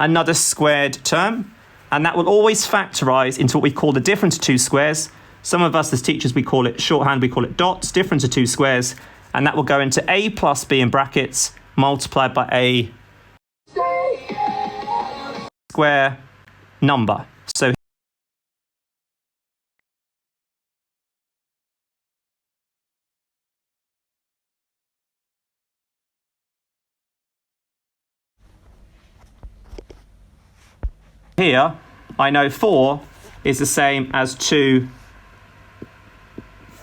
another squared term, and that will always factorize into what we call the difference of two squares. Some of us as teachers, we call it shorthand, we call it dots, difference of two squares, and that will go into a plus b in brackets multiplied by a square number. So here, I know 4 is the same as 2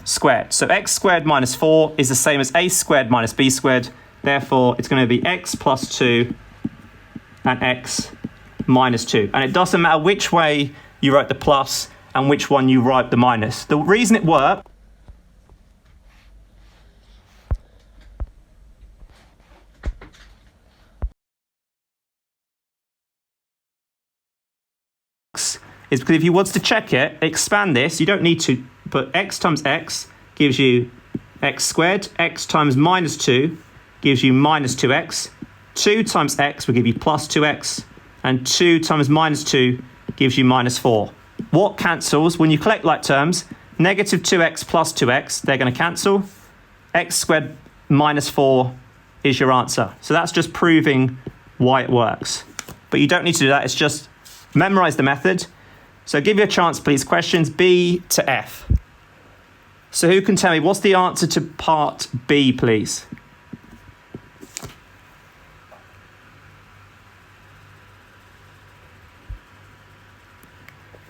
squared. So x squared minus 4 is the same as a squared minus b squared. Therefore, it's going to be x plus 2 and x minus 2. And it doesn't matter which way you wrote the plus and which one you write the minus. The reason it works is because if you want to check it, expand this, you don't need to, but x times x gives you x squared, x times minus 2 gives you minus 2x, 2 times x will give you plus 2x, and 2 times minus 2 gives you minus 4. What cancels? When you collect like terms, negative 2x plus 2x, they're going to cancel. X squared minus 4 is your answer. So that's just proving why it works. But you don't need to do that, it's just memorize the method. So give you a chance, please. Questions B to F. So who can tell me what's the answer to part B, please?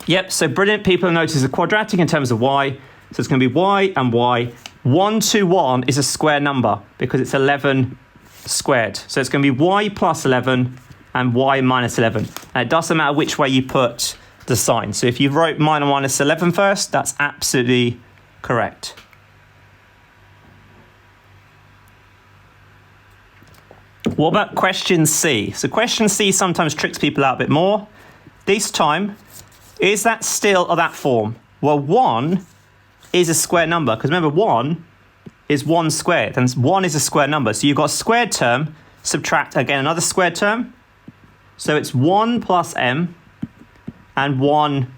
Yep, so brilliant. People have noticed a quadratic in terms of y. So it's going to be y and y. 1 to 1 is a square number because it's 11 squared. So it's going to be y plus 11 and y minus 11. And it doesn't matter which way you put the sign. So if you wrote minus 11 first, that's absolutely correct. What about question C? So question C sometimes tricks people out a bit more. This time, is that still of that form? Well, 1 is a square number, because remember 1 is 1 squared, and 1 is a square number. So you've got a squared term, subtract again another squared term. So it's 1 plus m and 1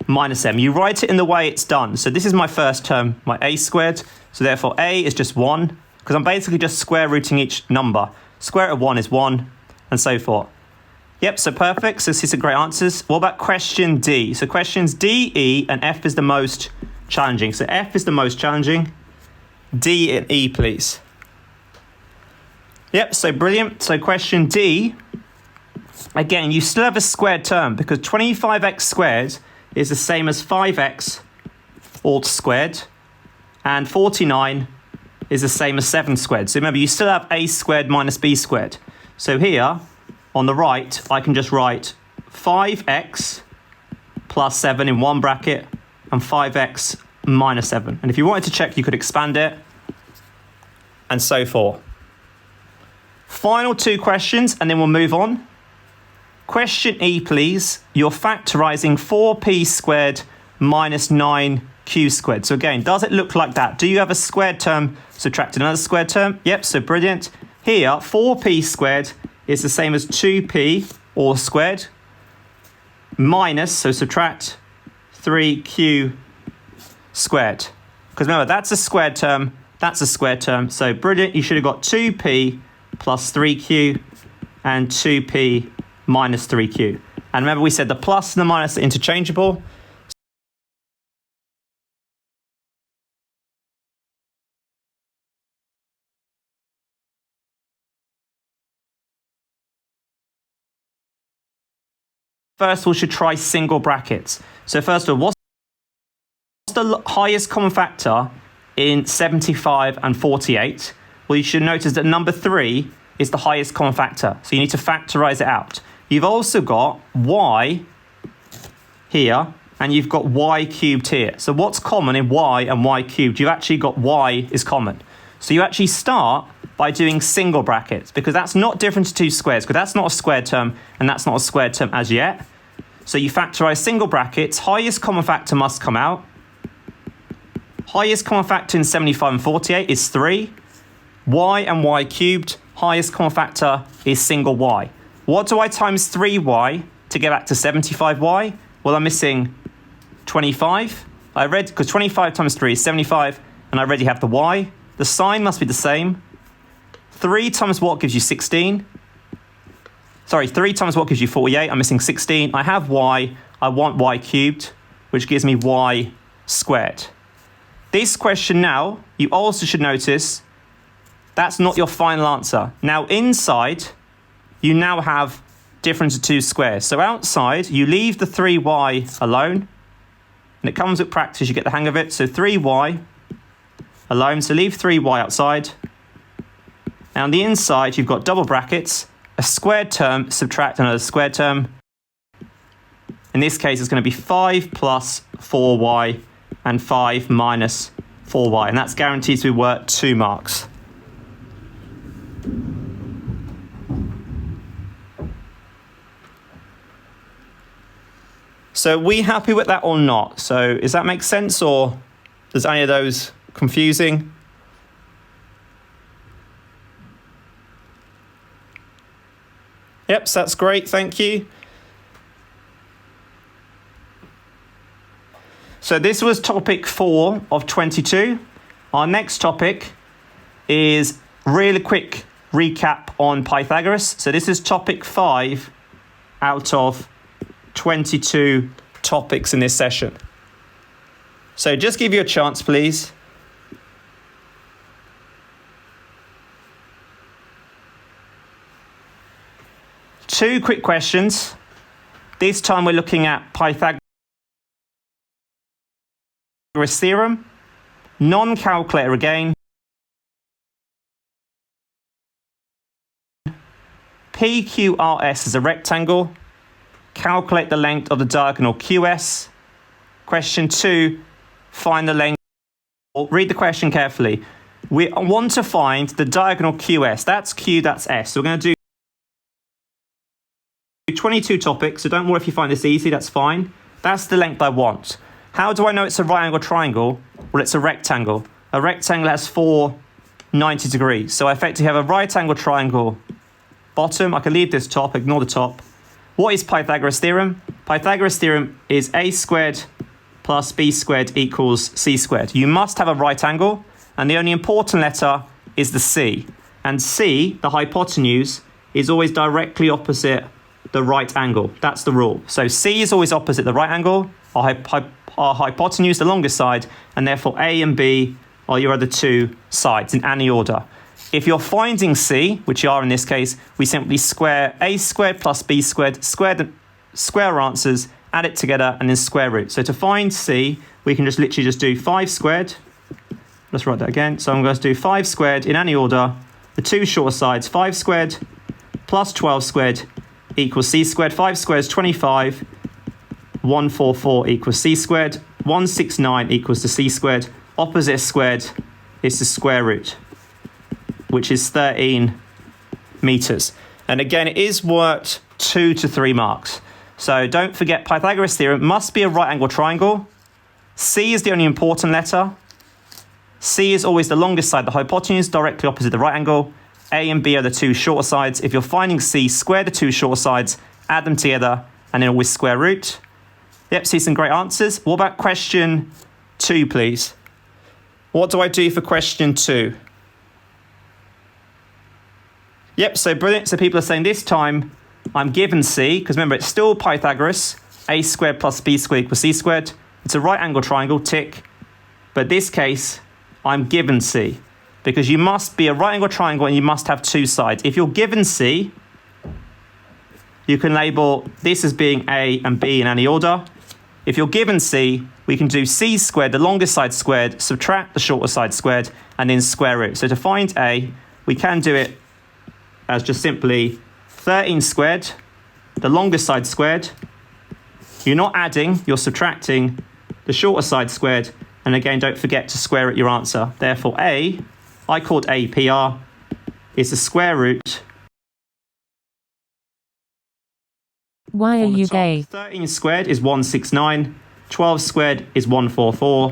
minus m. You write it in the way it's done. So this is my first term, my a squared. So therefore a is just 1, because I'm basically just square rooting each number. Square root of 1 is 1, and so forth. Yep, so perfect. So this is some great answers. What about question D? So questions D, E, and F is the most challenging. So F is the most challenging. D and E, please. Yep, so brilliant. So question D, again, you still have a squared term because 25x squared is the same as 5x all squared, and 49 is the same as 7 squared. So remember, you still have a squared minus b squared. So here, on the right, I can just write 5x plus 7 in one bracket and 5x minus 7. And if you wanted to check, you could expand it, and so forth. Final 2 questions, and then we'll move on. Question E, please. You're factorising 4p squared minus 9q squared. So again, does it look like that? Do you have a squared term subtracted another squared term? Yep, so brilliant. Here, 4p squared is the same as 2p all squared minus, so subtract 3q squared. Because remember, that's a squared term, that's a squared term. So brilliant, you should have got 2p plus 3q and 2p minus 3q. And remember, we said the plus and the minus are interchangeable. First of all, we should try single brackets. So first of all, what's the highest common factor in 75 and 48? Well, you should notice that number 3 is the highest common factor. So you need to factorize it out. You've also got y here, and you've got y cubed here. So what's common in y and y cubed? You've actually got y is common. So you actually start by doing single brackets, because that's not different to 2 squares, because that's not a squared term, and that's not a squared term as yet. So you factorize single brackets, highest common factor must come out. Highest common factor in 75 and 48 is 3. Y and y cubed, highest common factor is single y. What do I times 3y to get back to 75y? Well, I'm missing 25. I read, because 25 times 3 is 75, and I already have the y. The sign must be the same. 3 times what gives you 16? Sorry, 3 times what gives you 48? I'm missing 16. I have y. I want y cubed, which gives me y squared. This question now, you also should notice, that's not your final answer. Now inside, you now have difference of 2 squares. So outside, you leave the 3y alone, and it comes with practice, you get the hang of it. So 3y alone, so leave 3y outside. And on the inside, you've got double brackets, a squared term, subtract another squared term. In this case, it's going to be 5 plus 4y and 5 minus 4y, and that's guaranteed to be worth 2 marks. So are we happy with that or not? So does that make sense, or is any of those confusing? Yep, so that's great, thank you. So this was topic 4 of 22. Our next topic is really quick recap on Pythagoras. So this is topic 5 out of 22 topics in this session. So just give you a chance, please. Two quick questions. This time we're looking at Pythagoras theorem, non-calculator again. PQRS is a rectangle. Calculate the length of the diagonal QS. Question 2, find the length. Read the question carefully. We want to find the diagonal QS. That's Q, that's S. So we're going to do 22 topics, so don't worry if you find this easy, that's fine. That's the length I want. How do I know it's a right angle triangle? Well, it's a rectangle. A rectangle has 4 90 degrees. So I effectively have a right angle triangle bottom. I can leave this top, ignore the top. What is Pythagoras theorem? Pythagoras theorem is a squared plus b squared equals c squared. You must have a right angle, and the only important letter is the c. And c, the hypotenuse, is always directly opposite the right angle. That's the rule. So C is always opposite the right angle, our hypotenuse, the longest side, and therefore A and B are your other two sides in any order. If you're finding C, which you are in this case, we simply square A squared plus B squared, square our answers, add it together, and then square root. So to find C, we can just literally do 5 squared. Let's write that again. So I'm going to do 5 squared in any order. The two shorter sides, 5 squared plus 12 squared equals c squared. 5 squared is 25. 144 equals c squared. 169 equals to c squared. Opposite squared is the square root, which is 13 meters. And again, it is worth 2 to 3 marks. So don't forget, Pythagoras theorem must be a right angle triangle. C is the only important letter. C is always the longest side, the hypotenuse, directly opposite the right angle. A and B are the two shorter sides. If you're finding C, square the two shorter sides, add them together, and then always square root. Yep, see some great answers. What about question 2, please? What do I do for question 2? Yep, so brilliant. So people are saying this time I'm given C, because remember, it's still Pythagoras. A squared plus B squared equals C squared. It's a right angle triangle, tick. But this case, I'm given C, because you must be a right angle triangle and you must have two sides. If you're given C, you can label this as being A and B in any order. If you're given C, we can do C squared, the longest side squared, subtract the shorter side squared, and then square root. So to find A, we can do it as just simply 13 squared, the longest side squared. You're not adding, you're subtracting the shorter side squared. And again, don't forget to square root your answer. Therefore, A, I called A PR, is the square root. Why are you gay? 13 squared is 169. 12 squared is 144.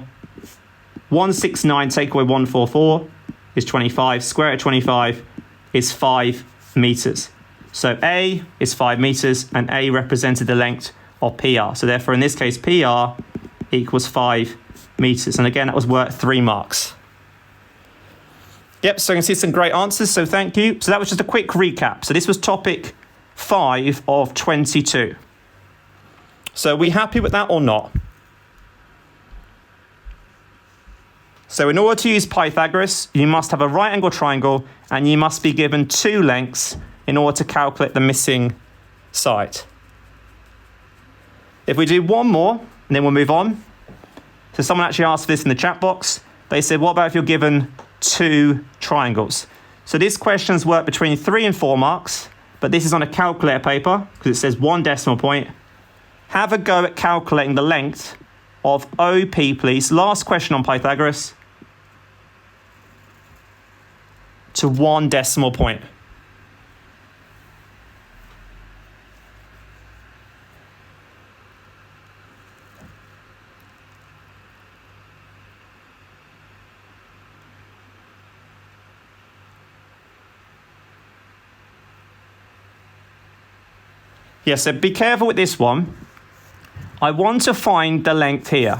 169 take away 144 is 25. Square root of 25 is 5 meters. So A is 5 meters and A represented the length of PR. So therefore in this case, PR equals 5 meters. And again, that was worth 3 marks. Yep, so you can see some great answers, so thank you. So that was just a quick recap. So this was topic 5 of 22. So are we happy with that or not? So in order to use Pythagoras, you must have a right angle triangle and you must be given 2 lengths in order to calculate the missing side. If we do one more, and then we'll move on. So someone actually asked this in the chat box. They said, what about if you're given 2 triangles? So these questions work between 3 and 4 marks, but this is on a calculator paper because it says 1 decimal point. Have a go at calculating the length of OP, please. Last question on Pythagoras. To 1 decimal point. Yeah, so be careful with this one. I want to find the length here,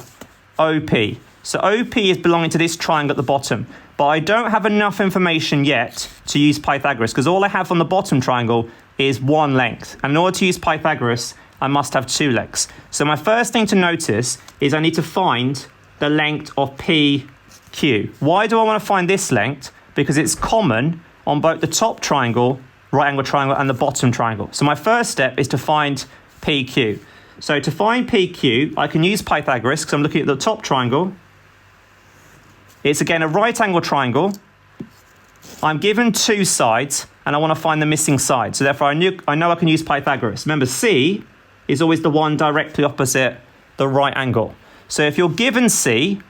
OP. So OP is belonging to this triangle at the bottom, but I don't have enough information yet to use Pythagoras because all I have on the bottom triangle is 1 length. And in order to use Pythagoras, I must have 2 lengths. So my first thing to notice is I need to find the length of PQ. Why do I want to find this length? Because it's common on both the top triangle, right angle triangle, and the bottom triangle. So my first step is to find PQ. So to find PQ, I can use Pythagoras because I'm looking at the top triangle. It's again a right angle triangle. I'm given 2 sides and I want to find the missing side. So therefore I know I can use Pythagoras. Remember, C is always the one directly opposite the right angle. So if you're given C,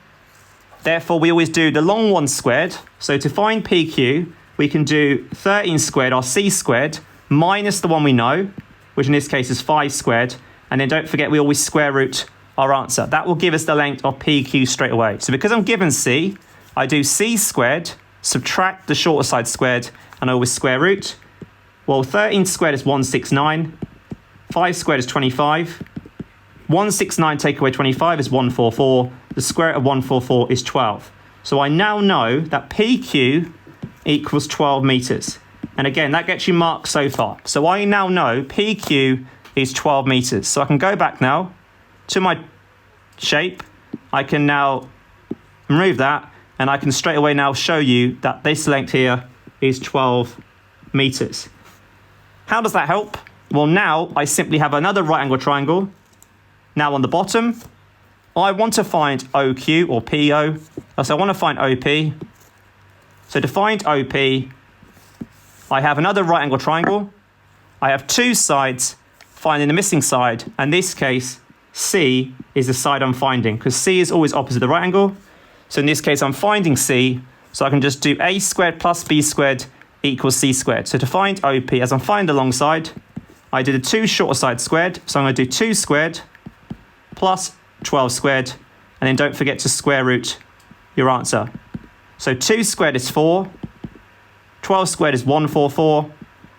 therefore we always do the long one squared. So to find PQ, we can do 13 squared or C squared minus the one we know, which in this case is 5 squared. And then don't forget, we always square root our answer. That will give us the length of PQ straight away. So because I'm given C, I do C squared, subtract the shorter side squared, and I always square root. Well, 13 squared is 169. 5 squared is 25. 169 take away 25 is 144. The square root of 144 is 12. So I now know that PQ equals 12 meters. And again, that gets you marks so far. So I now know PQ is 12 meters. So I can go back now to my shape. I can now remove that and I can straight away now show you that this length here is 12 meters. How does that help? Well, now I simply have another right angle triangle. Now on the bottom, I want to find OQ or PO. So I want to find OP. So to find OP, I have another right angle triangle. I have 2 sides, finding the missing side. And in this case, C is the side I'm finding because C is always opposite the right angle. So in this case, I'm finding C. So I can just do A squared plus B squared equals C squared. So to find OP, as I'm finding the long side, I did a 2 shorter side squared. So I'm going to do 2 squared plus 12 squared. And then don't forget to square root your answer. So 2 squared is 4. 12 squared is 144.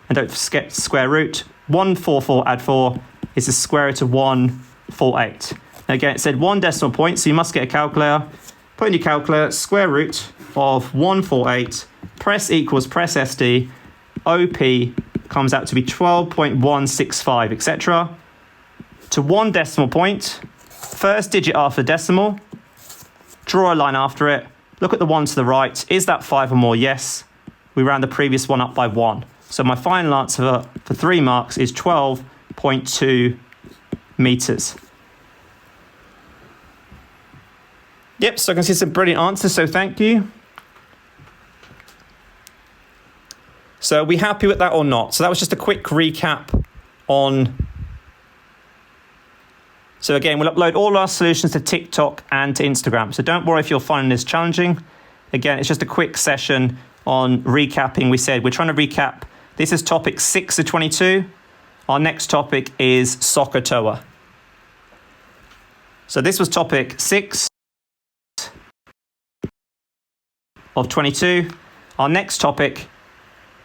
And don't forget square root. 144 add 4 is the square root of 148. Again, it said 1 decimal point, so you must get a calculator. Put in your calculator, square root of 148, press equals, press SD, OP comes out to be 12.165, etc. To 1 decimal point, first digit after decimal, draw a line after it, look at the 1 to the right. Is that 5 or more? Yes. We round the previous one up by 1. So my final answer for 3 marks is 12.2 meters. Yep, so I can see some brilliant answers, so thank you. So are we happy with that or not? So that was just a quick recap on... So again, we'll upload all our solutions to TikTok and to Instagram. So don't worry if you're finding this challenging. Again, it's just a quick session on recapping. We said we're trying to recap. This is topic 6 of 22. Our next topic is SOHCAHTOA. So this was topic 6 of 22. Our next topic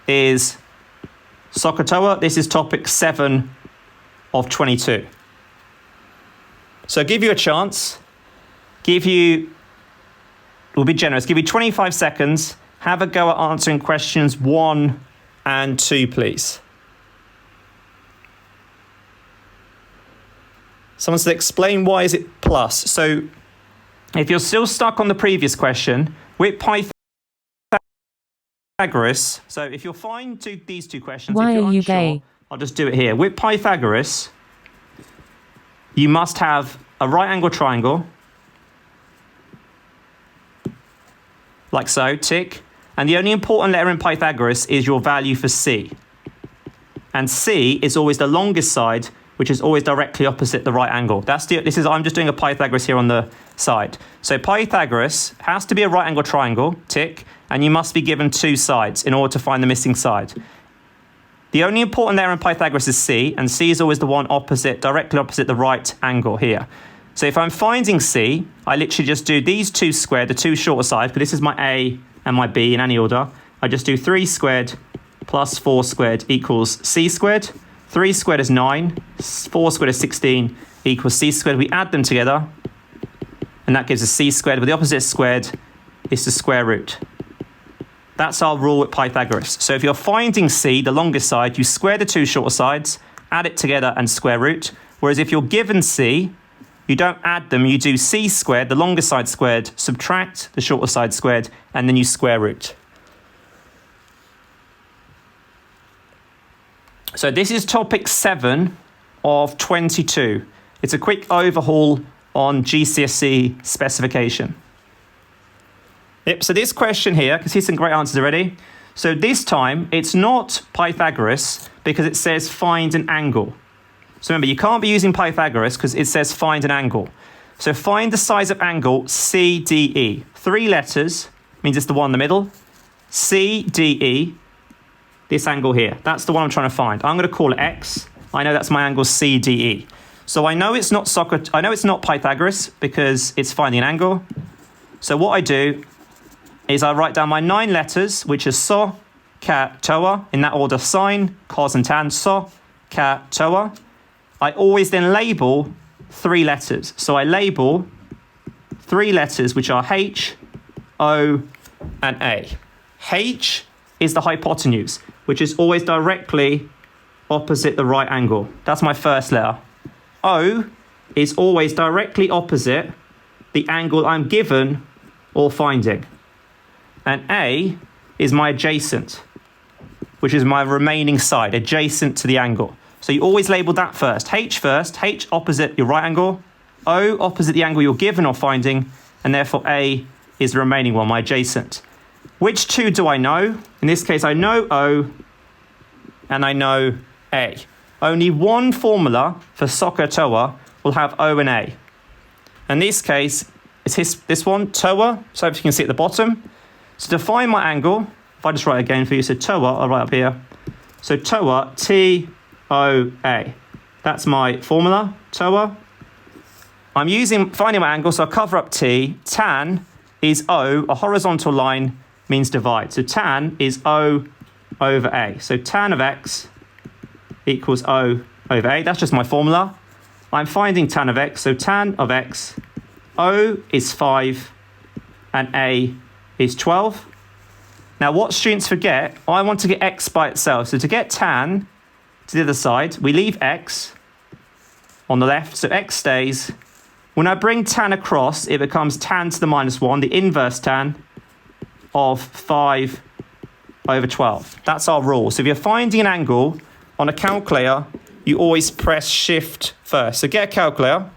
is SOHCAHTOA, this is topic 7 of 22. So give you a chance. We'll be generous. Give you 25 seconds. Have a go at answering questions 1 and 2, please. Someone said, explain why is it plus. So if you're still stuck on the previous question, with Pythagoras, so if you're fine to these two questions, Why if you're are you unsure, gay? I'll just do it here. With Pythagoras, you must have a right angle triangle, like so, tick. And the only important letter in Pythagoras is your value for C. And C is always the longest side, which is always directly opposite the right angle. I'm just doing a Pythagoras here on the side. So Pythagoras has to be a right angle triangle, tick, and you must be given 2 sides in order to find the missing side. The only important letter in Pythagoras is C, and C is always the one directly opposite the right angle here. So if I'm finding C, I literally just do these 2 squared, the 2 shorter sides, because this is my A and my B in any order. I just do 3 squared plus 4 squared equals C squared. 3 squared is 9, 4 squared is 16 equals C squared. We add them together, and that gives us C squared, but the opposite squared is the square root. That's our rule with Pythagoras. So if you're finding C, the longest side, you square the 2 shorter sides, add it together and square root. Whereas if you're given C, you don't add them, you do C squared, the longest side squared, subtract the shorter side squared, and then you square root. So this is topic 7 of 22. It's a quick overhaul on GCSE specification. Yep, so this question here, can see some great answers already. So this time, it's not Pythagoras because it says find an angle. So remember, you can't be using Pythagoras because it says find an angle. So find the size of angle CDE. 3 letters, means it's the one in the middle. CDE, this angle here. That's the one I'm trying to find. I'm going to call it X. I know that's my angle CDE. So I know it's not Pythagoras because it's finding an angle. So what I do is I write down my 9 letters, which is SO, CA, TOA, in that order: sine, cos, and tan. SO, CA, TOA. I always then label 3 letters. So I label 3 letters, which are H, O, and A. H is the hypotenuse, which is always directly opposite the right angle. That's my first letter. O is always directly opposite the angle I'm given or finding. And A is my adjacent, which is my remaining side, adjacent to the angle. So you always label that first. H opposite your right angle, O opposite the angle you're given or finding, and therefore A is the remaining one, my adjacent. Which 2 do I know? In this case, I know O and I know A. Only one formula for SOHCAHTOA will have O and A. In this case, it's this one, TOA, so if you can see at the bottom. So to find my angle, if I just write it again for you, so TOA, I'll write up here. So TOA, T-O-A. That's my formula, TOA. I'm finding my angle, so I'll cover up T. Tan is O, a horizontal line means divide. So tan is O over A. So tan of X equals O over A. That's just my formula. I'm finding tan of X, so tan of X, O is 5 and A is 12. Now what students forget, I want to get X by itself. So to get tan to the other side, we leave X on the left, so X stays. When I bring tan across, it becomes tan to the minus 1, the inverse tan of 5 over 12. That's our rule. So if you're finding an angle on a calculator, you always press shift first. So get a calculator,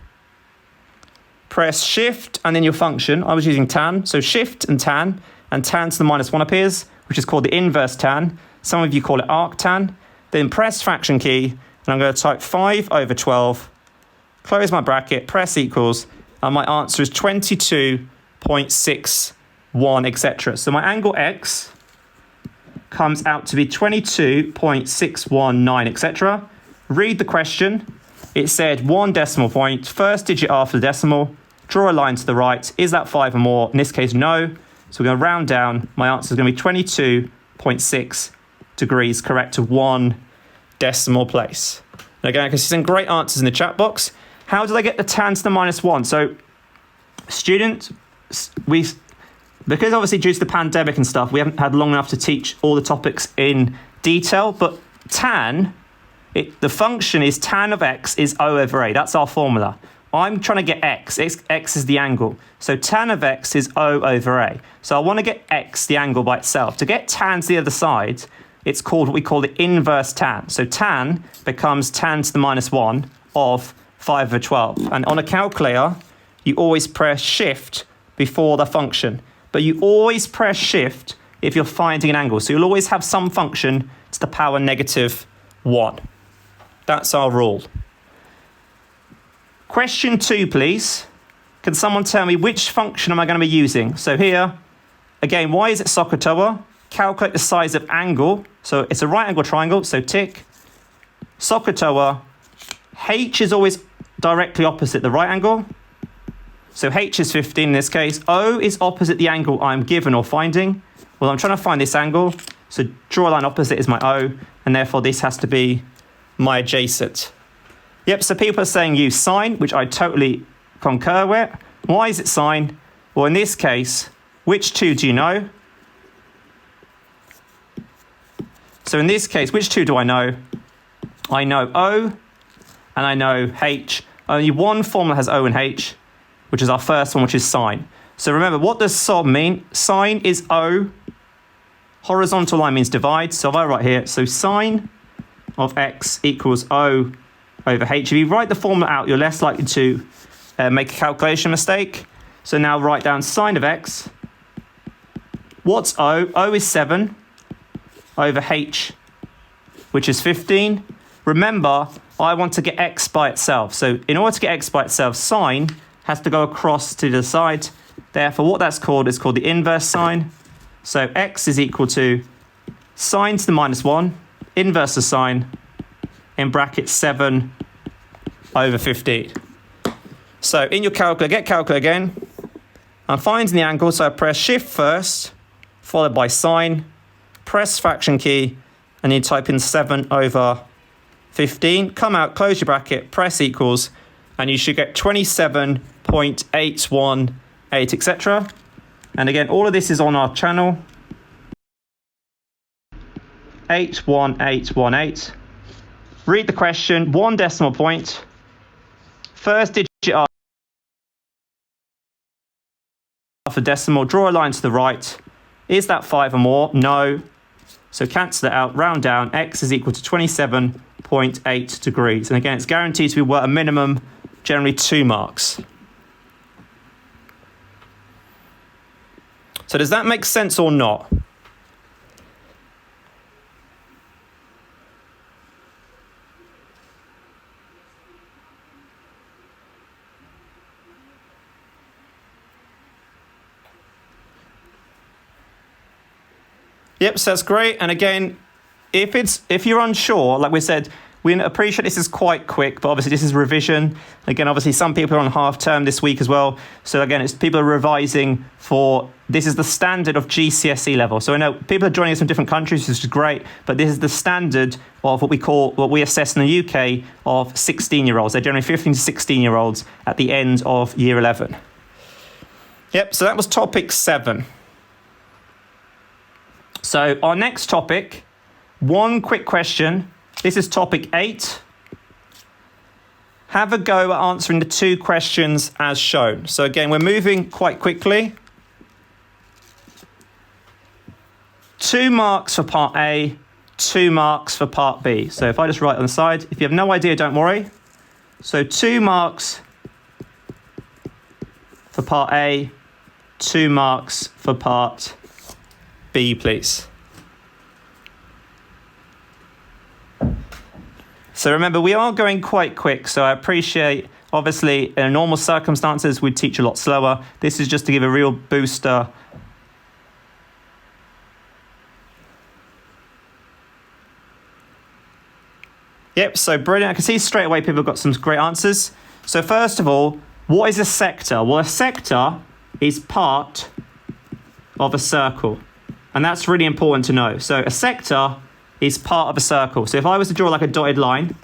press shift and then your function. I was using tan, so shift and tan to the minus 1 appears, which is called the inverse tan. Some of you call it arctan. Then press fraction key, and I'm going to type 5 over 12, close my bracket, press equals, and my answer is 22.61, etc. So my angle X comes out to be 22.619, etc. Read the question. It said 1 decimal point, first digit after the decimal, draw a line to the right. Is that 5 or more? In this case, no. So we're going to round down. My answer is going to be 22.6 degrees, correct to 1 decimal place. And again, I can see some great answers in the chat box. How did I get the tan to the -1? So students, because obviously due to the pandemic and stuff, we haven't had long enough to teach all the topics in detail, but tan, the function is tan of x is O over A. That's our formula. I'm trying to get x. X is the angle. So tan of x is O over A. So I want to get x, the angle, by itself. To get tan to the other side, it's called what we call the inverse tan. So tan becomes tan to the -1 of 5 over 12. And on a calculator, you always press shift before the function. But you always press shift if you're finding an angle. So you'll always have some function to the power -1. That's our rule. Question 2, please. Can someone tell me which function am I going to be using? So here, again, why is it SOHCAHTOA? Calculate the size of angle. So it's a right angle triangle, so tick. SOHCAHTOA. H is always directly opposite the right angle. So H is 15 in this case. O is opposite the angle I'm given or finding. Well, I'm trying to find this angle. So draw a line opposite is my O, and therefore this has to be my adjacent. Yep, so people are saying use sine, which I totally concur with. Why is it sine? Well, in this case, which two do you know? So in this case, which two do I know? I know O and I know H. Only one formula has O and H, which is our first one, which is sine. So remember, what does SOB mean? Sine is O. Horizontal line means divide. So if I write here, so sine of x equals O over H. If you write the formula out, you're less likely to make a calculation mistake. So now write down sine of x. What's O? O is 7 over H, which is 15. Remember, I want to get x by itself. So in order to get x by itself, sine has to go across to the side. Therefore, what that's called is called the inverse sine. So x is equal to sine to the -1, inverse of sine, in brackets 7 over 15. So in your calculator, get calculator again. I'm finding the angle, so I press shift first, followed by sine, press fraction key, and you type in 7 over 15. Come out, close your bracket, press equals, and you should get 27.818, etc. And again, all of this is on our channel. 81818. Read the question, 1 decimal point. First digit after decimal, draw a line to the right. Is that 5 or more? No. So cancel it out, round down. X is equal to 27.8 degrees. And again, it's guaranteed to be worth a minimum, generally 2 marks. So does that make sense or not? Yep, so that's great. And again, if you're unsure, like we said, we appreciate this is quite quick, but obviously this is revision. Again, obviously some people are on half term this week as well. So again, it's people are revising for, this is the standard of GCSE level. So I know people are joining us from different countries, which is great, but this is the standard of what we assess in the UK of 16-year-olds. They're generally 15 to 16-year-olds at the end of year 11. Yep, so that was topic 7. So our next topic, one quick question. This is topic 8. Have a go at answering the 2 questions as shown. So again, we're moving quite quickly. 2 marks for part A, 2 marks for part B. So if I just write on the side, if you have no idea, don't worry. So 2 marks for part A, 2 marks for part B, please. So remember, we are going quite quick, so I appreciate, obviously, in normal circumstances, we'd teach a lot slower. This is just to give a real booster. Yep, so brilliant. I can see straight away people have got some great answers. So first of all, what is a sector? Well, a sector is part of a circle. And that's really important to know. So a sector is part of a circle. So if I was to draw like a dotted line,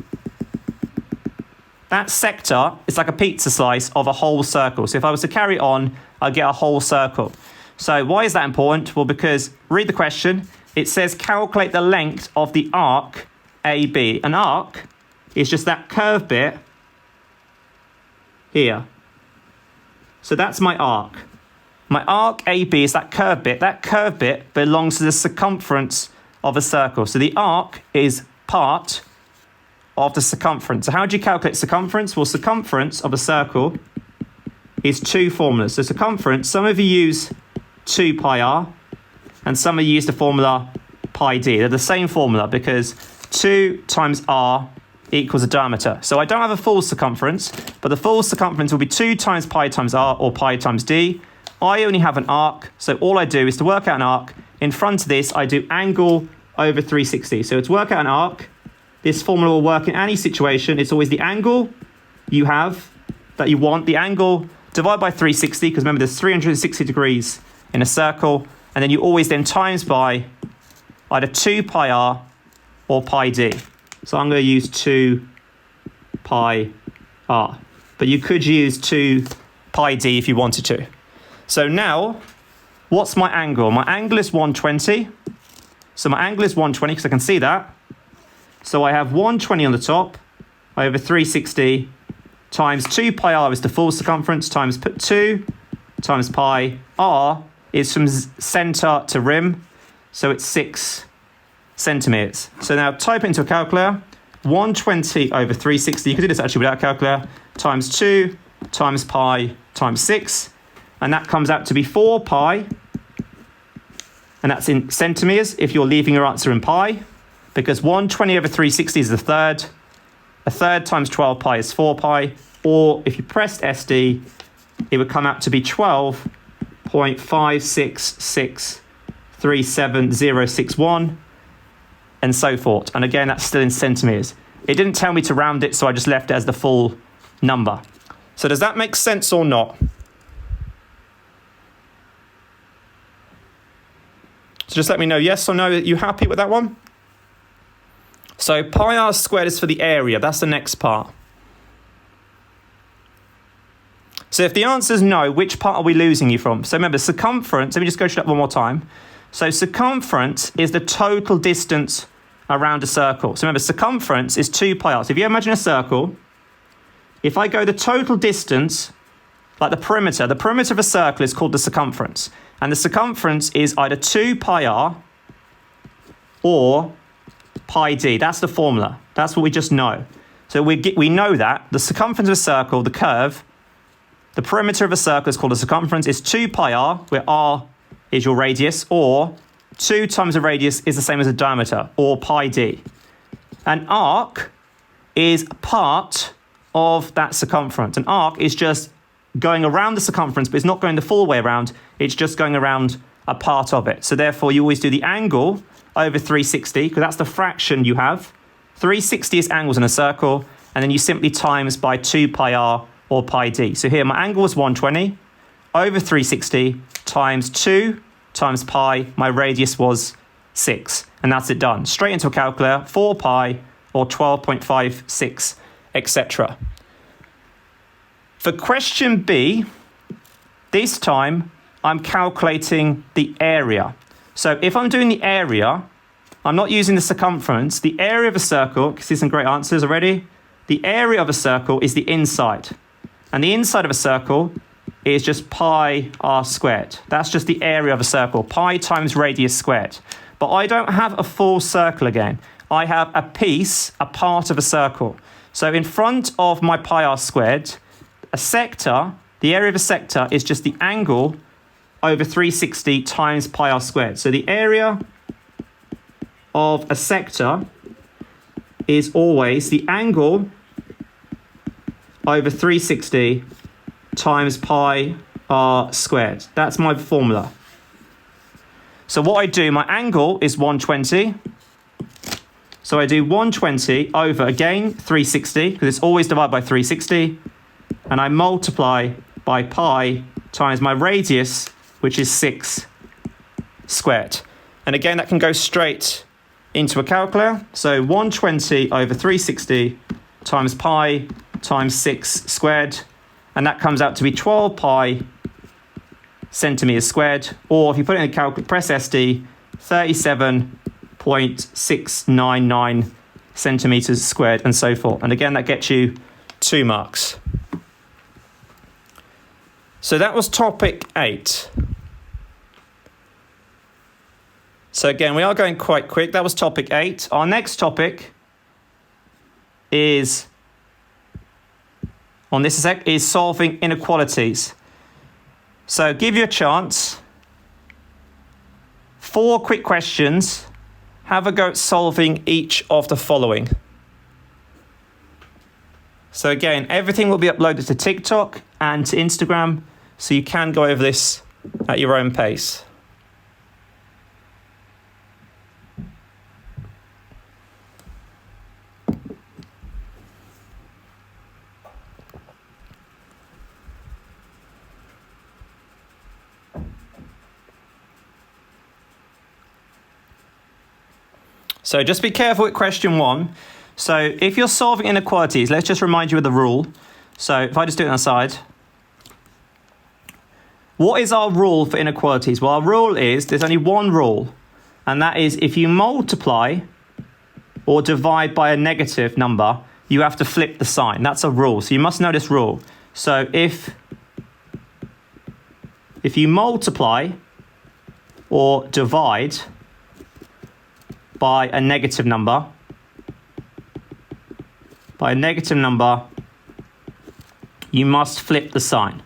that sector is like a pizza slice of a whole circle. So if I was to carry on, I'd get a whole circle. So why is that important? Well, because read the question. It says calculate the length of the arc AB. An arc is just that curved bit here. So that's my arc. My arc AB is that curved bit. That curved bit belongs to the circumference of a circle. So the arc is part of the circumference. So how do you calculate circumference? Well, circumference of a circle is two formulas. So circumference, some of you use 2 pi r, and some of you use the formula pi d. They're the same formula because 2 times r equals a diameter. So I don't have a full circumference, but the full circumference will be 2 times pi times r, or pi times d. I only have an arc, so all I do is to work out an arc. In front of this, I do angle over 360. So to work out an arc, this formula will work in any situation. It's always the angle you have that you want, the angle divided by 360, because remember there's 360 degrees in a circle, and then you always then times by either 2 pi r or pi d. So I'm going to use 2 pi r, but you could use 2 pi d if you wanted to. So now, what's my angle? My angle is 120. So my angle is 120 because I can see that. So I have 120 on the top over 360 times 2 pi r is the full circumference times 2 times pi r is from center to rim. So it's 6 centimeters. So now type it into a calculator. 120 over 360. You could do this actually without a calculator. Times 2 times pi times 6. And that comes out to be 4 pi. And that's in centimeters if you're leaving your answer in pi. Because 120 over 360 is a third. A third times 12 pi is 4 pi. Or if you pressed SD, it would come out to be 12.56637061 and so forth. And again, that's still in centimeters. It didn't tell me to round it, so I just left it as the full number. So does that make sense or not? So just let me know yes or no. Are you happy with that one? So pi r squared is for the area. That's the next part. So if the answer is no, which part are we losing you from? So remember, circumference, let me just go through that one more time. So circumference is the total distance around a circle. So remember, circumference is 2 pi r. So if you imagine a circle, if I go the total distance, like the perimeter of a circle is called the circumference. And the circumference is either 2 pi r or pi d. That's the formula. That's what we just know. So we know that the circumference of a circle, the curve, the perimeter of a circle is called a circumference, is 2 pi r, where r is your radius, or 2 times the radius is the same as a diameter, or pi d. An arc is part of that circumference. An arc is just going around the circumference, but it's not going the full way around. It's just going around a part of it. So therefore, you always do the angle over 360, because that's the fraction you have. 360 is angles in a circle, and then you simply times by 2 pi r or pi d. So here, my angle was 120 over 360 times 2 times pi. My radius was 6, and that's it done. Straight into a calculator, 4 pi or 12.56, etc. For question B, this time I'm calculating the area. So if I'm doing the area, I'm not using the circumference. The area of a circle, see some great answers already. The area of a circle is the inside. And the inside of a circle is just pi r squared. That's just the area of a circle, pi times radius squared. But I don't have a full circle again. I have a piece, a part of a circle. So in front of my pi r squared, a sector, the area of a sector is just the angle over 360 times pi r squared. So the area of a sector is always the angle over 360 times pi r squared. That's my formula. So what I do, my angle is 120. So I do 120 over, again, 360, because it's always divided by 360. And I multiply by pi times my radius, which is 6 squared. And again, that can go straight into a calculator. So 120 over 360 times pi times 6 squared. And that comes out to be 12 pi centimeters squared. Or if you put it in a calculator, press SD, 37.699 centimeters squared and so forth. And again, that gets you 2 marks. So that was topic 8. So again, we are going quite quick. That was topic 8. Our next topic is solving inequalities. So give you a chance. 4 quick questions. Have a go at solving each of the following. So again, everything will be uploaded to TikTok and to Instagram, so you can go over this at your own pace. So just be careful with question 1. So if you're solving inequalities, let's just remind you of the rule. So if I just do it on the side. What is our rule for inequalities? Well, our rule is there's only one rule, and that is if you multiply or divide by a negative number, you have to flip the sign. That's a rule. So you must know this rule. So if you multiply or divide by a negative number, you must flip the sign.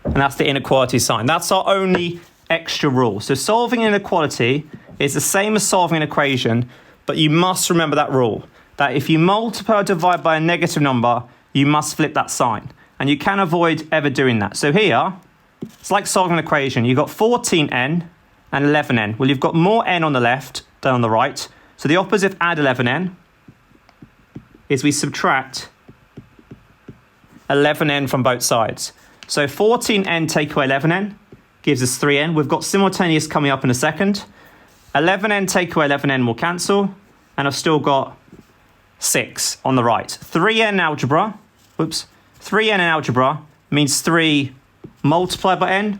And that's the inequality sign. That's our only extra rule. So solving an inequality is the same as solving an equation, but you must remember that rule, that if you multiply or divide by a negative number, you must flip that sign. And you can avoid ever doing that. So here, it's like solving an equation. You've got 14n and 11n. Well, you've got more n on the left than on the right. So the opposite of add 11n is we subtract 11n from both sides. So 14n take away 11n gives us 3n. We've got simultaneous coming up in a second. 11n take away 11n will cancel. And I've still got 6 on the right. 3n in algebra means 3 multiplied by n.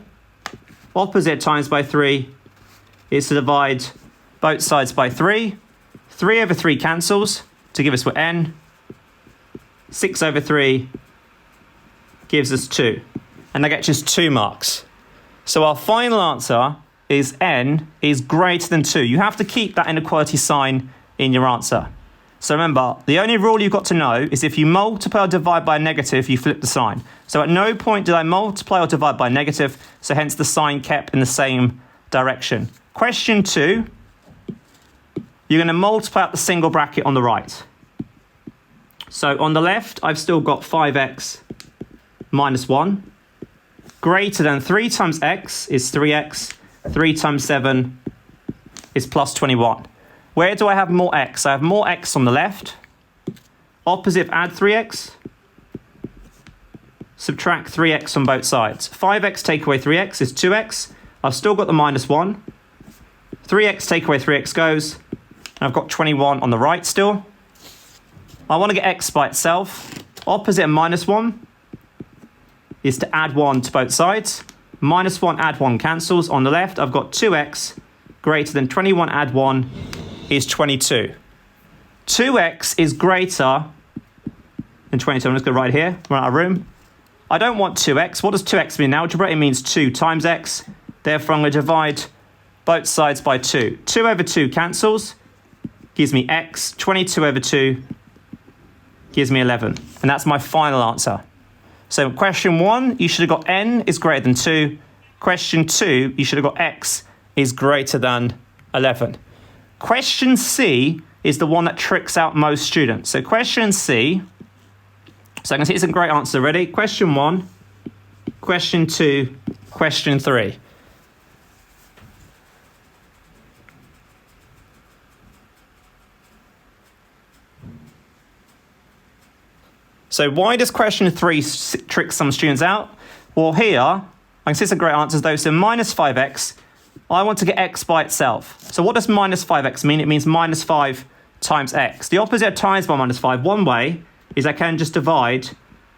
Opposite times by 3 is to divide both sides by 3. 3 over 3 cancels to give us what n. 6 over 3 gives us 2. And that gets us 2 marks. So our final answer is n is greater than 2. You have to keep that inequality sign in your answer. So remember, the only rule you've got to know is if you multiply or divide by a negative, you flip the sign. So at no point did I multiply or divide by a negative, so hence the sign kept in the same direction. Question 2, you're going to multiply out the single bracket on the right. So on the left, I've still got 5x minus 1. Greater than 3 times x is 3x. 3 times 7 is plus 21. Where do I have more x? I have more x on the left. Opposite of add 3x. Subtract 3x on both sides. 5x take away 3x is 2x. I've still got the minus 1. 3x take away 3x goes. And I've got 21 on the right still. I want to get x by itself. Opposite of minus 1 is to add 1 to both sides. Minus 1 add 1 cancels. On the left, I've got 2x greater than 21 add 1 is 22. 2x is greater than 22. I'm just going to write here, run out of room. I don't want 2x. What does 2x mean in algebra? It means 2 times x. Therefore, I'm going to divide both sides by 2. 2 over 2 cancels, gives me x. 22 over 2 gives me 11. And that's my final answer. So question 1, you should have got n is greater than 2. Question 2, you should have got x is greater than 11. Question C is the one that tricks out most students. So question C, so I can see some great answers already. Question 1, question 2, question 3. So why does question 3 trick some students out? Well, here, I can see some great answers though. So minus 5x, I want to get x by itself. So what does minus 5x mean? It means minus 5 times x. The opposite of times by minus 5, one way is I can just divide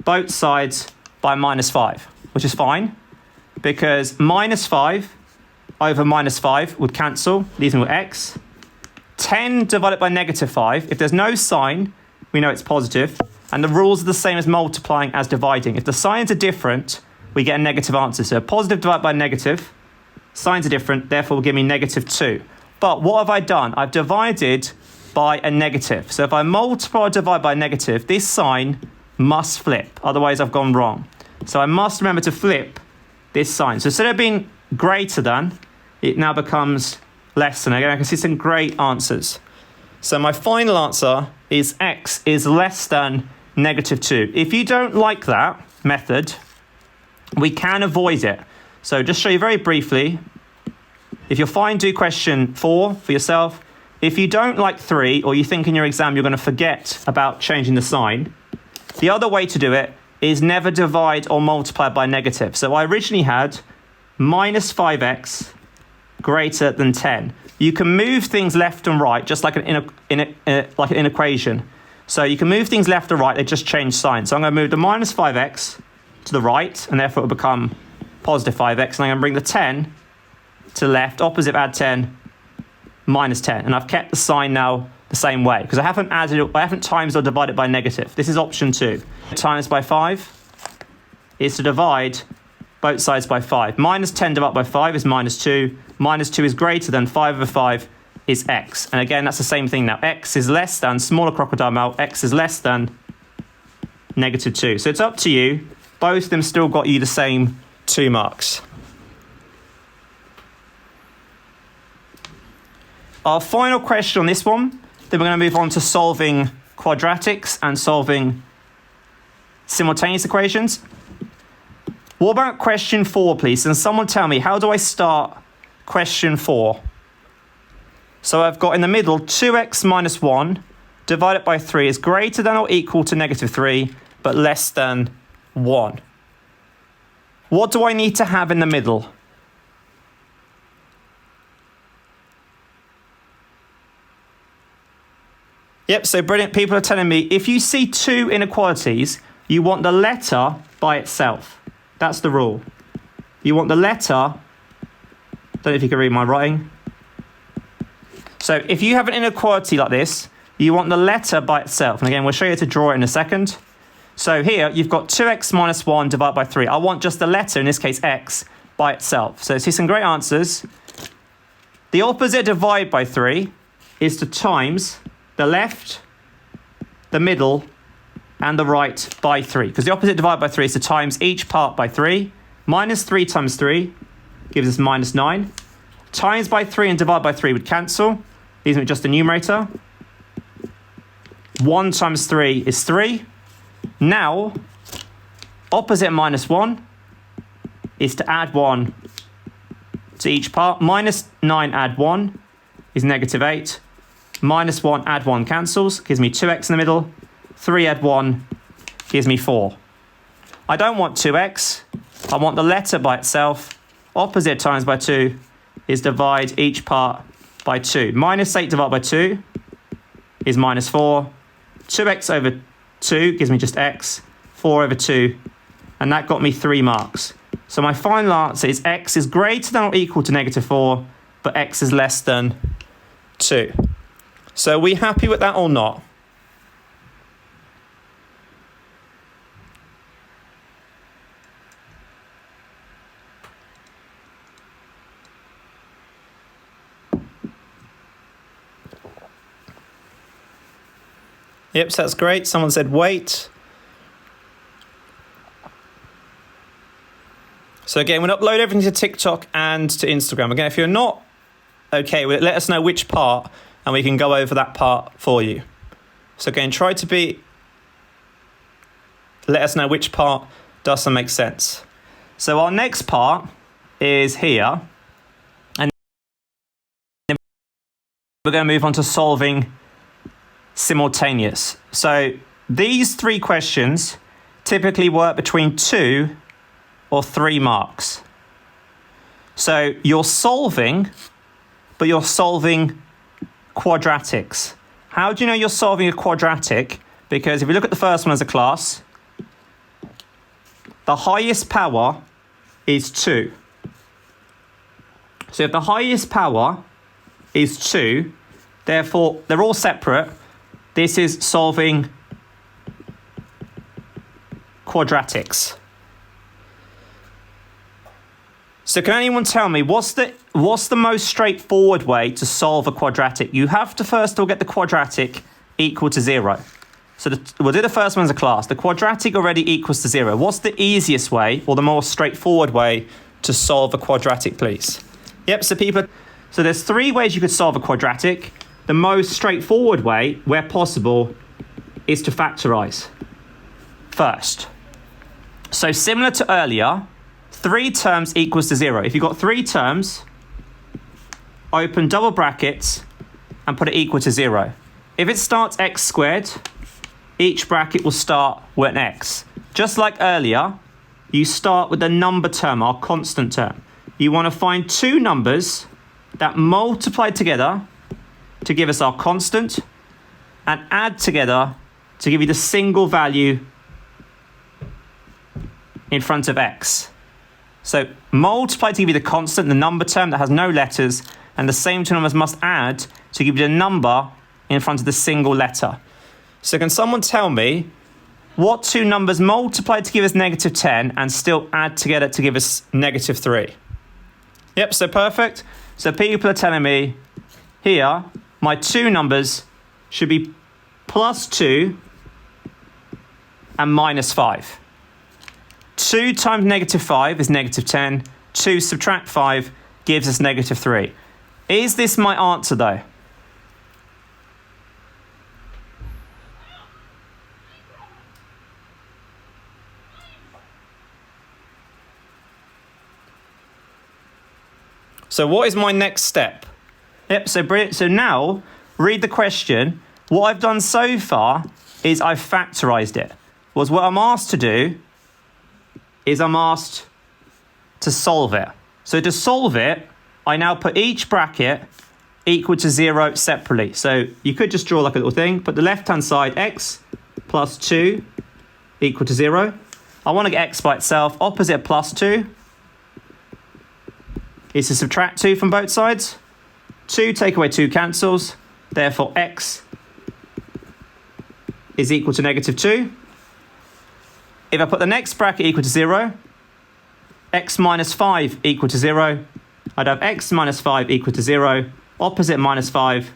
both sides by minus 5, which is fine because minus 5 over minus 5 would cancel, leaving with x. 10 divided by negative 5, if there's no sign, we know it's positive, and the rules are the same as multiplying as dividing. If the signs are different, we get a negative answer. So positive divided by negative, signs are different, therefore will give me negative 2. But what have I done? I've divided by a negative. So if I multiply or divide by a negative, this sign must flip, otherwise I've gone wrong. So I must remember to flip this sign. So instead of being greater than, it now becomes less than. Again, I can see some great answers. So my final answer is x is less than negative 2. If you don't like that method, we can avoid it. So just show you very briefly. If you're fine, do question 4 for yourself. If you don't like 3, or you think in your exam you're going to forget about changing the sign, the other way to do it is never divide or multiply by negative. So I originally had minus 5x greater than 10. You can move things left and right, just like an equation. So you can move things left or right, they just change signs. So I'm going to move the minus 5x to the right, and therefore it will become positive 5x. And I'm going to bring the 10 to the left, opposite add 10, minus 10. And I've kept the sign now the same way, because I haven't times or divided by negative. This is option 2. Times by 5 is to divide both sides by 5. Minus 10 divided by 5 is minus 2. Minus 2 is greater than 5 over 5 is x. And again, that's the same thing now. X is less than, smaller crocodile mouth, x is less than negative 2. So it's up to you. Both of them still got you the same 2 marks. Our final question on this one, then we're going to move on to solving quadratics and solving simultaneous equations. What about question 4, please? And someone tell me, how do I start question 4? So I've got in the middle 2x minus 1 divided by 3 is greater than or equal to negative 3, but less than 1. What do I need to have in the middle? Yep, so brilliant. People are telling me, if you see 2 inequalities, you want the letter by itself. That's the rule. You want the letter, don't know if you can read my writing. So if you have an inequality like this, you want the letter by itself. And again, we'll show you how to draw it in a second. So here, you've got 2x minus 1 divided by 3. I want just the letter, in this case x, by itself. So see some great answers. The opposite divide by 3 is to times the left, the middle, and the right by 3. Because the opposite divide by 3 is to times each part by 3. Minus 3 times 3 gives us minus 9. Times by 3 and divide by 3 would cancel. Leaves me just the numerator. 1 times 3 is 3. Now, opposite minus 1 is to add 1 to each part. Minus 9 add 1 is negative 8. Minus 1 add 1 cancels, gives me 2x in the middle. 3 add 1 gives me 4. I don't want 2x. I want the letter by itself. Opposite times by 2 is divide each part by 2. Minus 8 divided by 2 is minus 4. 2x over 2 gives me just x. 4 over 2. And that got me 3 marks. So my final answer is x is greater than or equal to negative 4, but x is less than 2. So are we happy with that or not? Yep, so that's great. Someone said wait. So again, we'll upload everything to TikTok and to Instagram. Again, if you're not okay with it, let us know which part and we can go over that part for you. So again, let us know which part doesn't make sense. So our next part is here. And then we're going to move on to solving simultaneous. So these 3 questions typically work between 2 or 3 marks. So you're solving, but you're solving quadratics. How do you know you're solving a quadratic? Because if you look at the first one as a class, the highest power is 2. So if the highest power is 2, therefore they're all separate, this is solving quadratics. So can anyone tell me what's the most straightforward way to solve a quadratic? You have to first of all get the quadratic equal to 0. So we'll do the first one as a class. The quadratic already equals to 0. What's the easiest way or the more straightforward way to solve a quadratic, please? Yep, so there's 3 ways you could solve a quadratic. The most straightforward way, where possible, is to factorize first. So similar to earlier, 3 terms equals to 0. If you've got 3 terms, open double brackets and put it equal to 0. If it starts x squared, each bracket will start with an x. Just like earlier, you start with the number term, our constant term. You want to find 2 numbers that multiply together to give us our constant and add together to give you the single value in front of x. So multiply to give you the constant, the number term that has no letters, and the same 2 numbers must add to give you the number in front of the single letter. So can someone tell me what 2 numbers multiply to give us negative 10 and still add together to give us negative 3? Yep, so perfect. So people are telling me here, my 2 numbers should be plus 2 and minus 5. 2 times negative 5 is negative 10. 2 subtract 5 gives us negative 3. Is this my answer though? So what is my next step? Yep, so now read the question. What I've done so far is I've factorized it. What I'm asked to do is I'm asked to solve it. So to solve it, I now put each bracket equal to 0 separately. So you could just draw like a little thing, put the left-hand side x plus 2 equal to 0. I want to get x by itself. Opposite of plus 2 is to subtract 2 from both sides. 2 take away 2 cancels. Therefore, x is equal to negative 2. If I put the next bracket equal to 0, x minus 5 equal to 0, I'd have x minus 5 equal to 0. Opposite minus 5,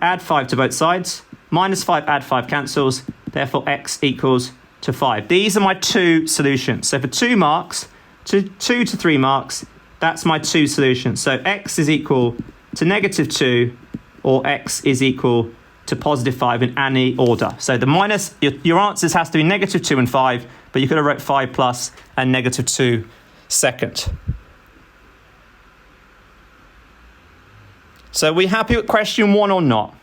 add 5 to both sides. Minus 5, add 5 cancels. Therefore, x equals to 5. These are my 2 solutions. So for 2 marks, 2 to 3 marks, that's my 2 solutions. So x is equal to negative 2 or x is equal to positive 5 in any order. So the minus, your answers has to be negative 2 and 5, but you could have wrote 5 plus and negative 2 second. So are we happy with question 1 or not?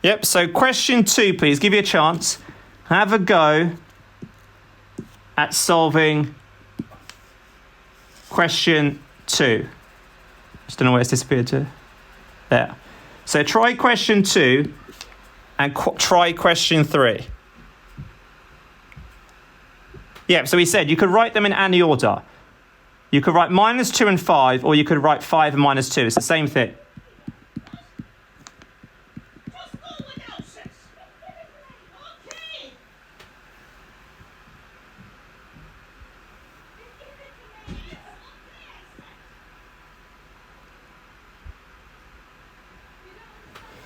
Yep, so question 2, please. Give you a chance. Have a go at solving question 2. Just don't know where it's disappeared to. There. So try question 2 and try question 3. Yeah, so we said you could write them in any order. You could write minus 2 and 5, or you could write 5 and minus 2. It's the same thing.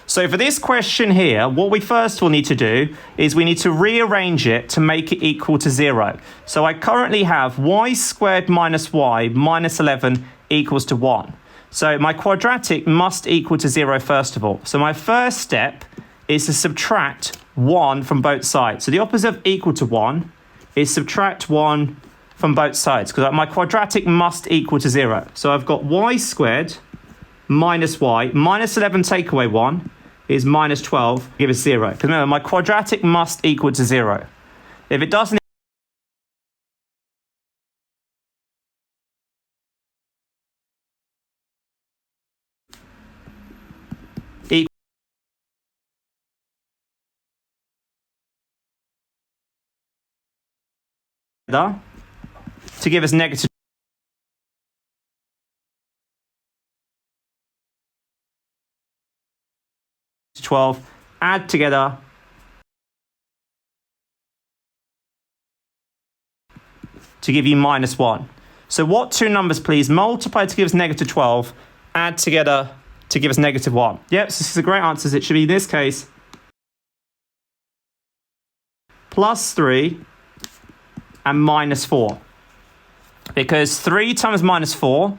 So for this question here, what we first of all need to do is we need to rearrange it to make it equal to 0. So I currently have y squared minus y minus 11 equals to 1. So my quadratic must equal to 0 first of all. So my first step is to subtract 1 from both sides. So the opposite of equal to 1 is subtract 1 from both sides, because my quadratic must equal to 0. So I've got y squared minus y. Minus 11 take away 1 is minus 12, give us 0. Because remember, my quadratic must equal to 0. If it doesn't equal to give us negative 12, add together to give you minus 1. So what two numbers, please, multiply to give us negative 12, add together to give us negative 1? Yep, so this is a great answer. It should be, in this case, plus 3 and minus 4. Because 3 times minus 4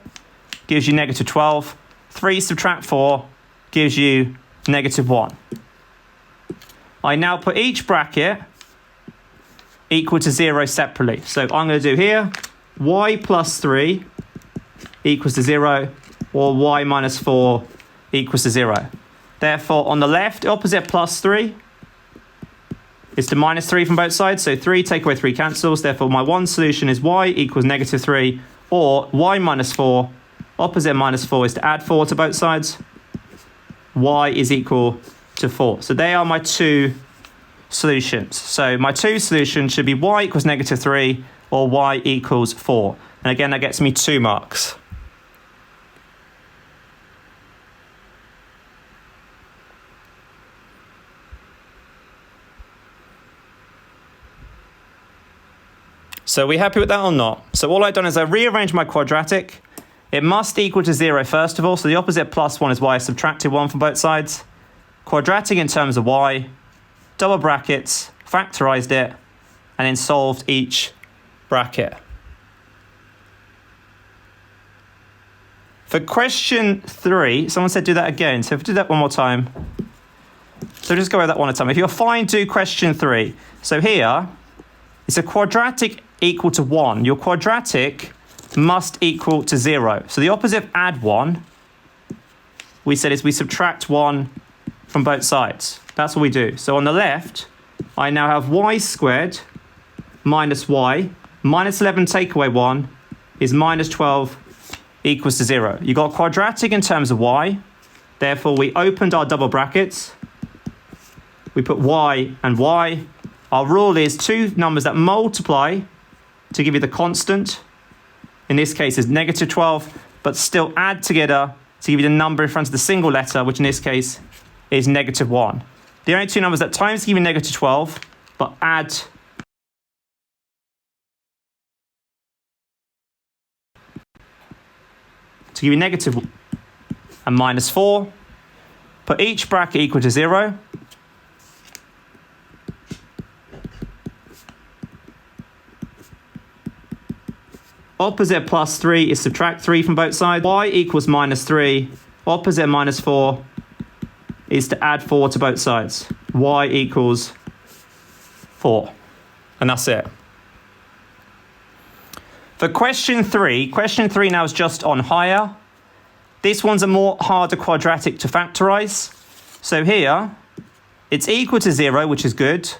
gives you negative 12. 3 subtract 4 gives you negative 1. I now put each bracket equal to 0 separately. So I'm going to do here, y plus 3 equals to 0, or y minus 4 equals to 0. Therefore, on the left, opposite plus 3 is to minus 3 from both sides. So 3 take away 3 cancels. Therefore, my one solution is y equals negative 3, or y minus 4, opposite minus 4 is to add 4 to both sides. Y is equal to 4. So they are my two solutions. So my two solutions should be y equals negative 3 or y equals 4. And again, that gets me 2 marks. So are we happy with that or not? So all I've done is I rearranged my quadratic. It must equal to 0 first of all. So the opposite plus 1 is y. I subtracted 1 from both sides. Quadratic in terms of y. Double brackets. Factorized it. And then solved each bracket. For question 3, someone said do that again. So if we do that one more time. So just go over that one at a time. If you're fine, do question 3. So here, it's a quadratic equal to 1. Your quadratic must equal to 0. So the opposite of add 1, we said, is we subtract 1 from both sides. That's what we do. So on the left, I now have y squared minus y. Minus 11 take away 1 is minus 12 equals to 0. You got quadratic in terms of y. Therefore, we opened our double brackets. We put y and y. Our rule is two numbers that multiply to give you the constant. In this case is negative 12, but still add together to give you the number in front of the single letter, which in this case is negative 1. The only two numbers that times give you negative 12, but add to give you negative and minus 4. Put each bracket equal to 0. Opposite plus 3 is subtract 3 from both sides. Y equals minus 3. Opposite minus 4 is to add 4 to both sides. Y equals 4. And that's it. For question 3 now is just on higher. This one's a more harder quadratic to factorize. So here, it's equal to 0, which is good.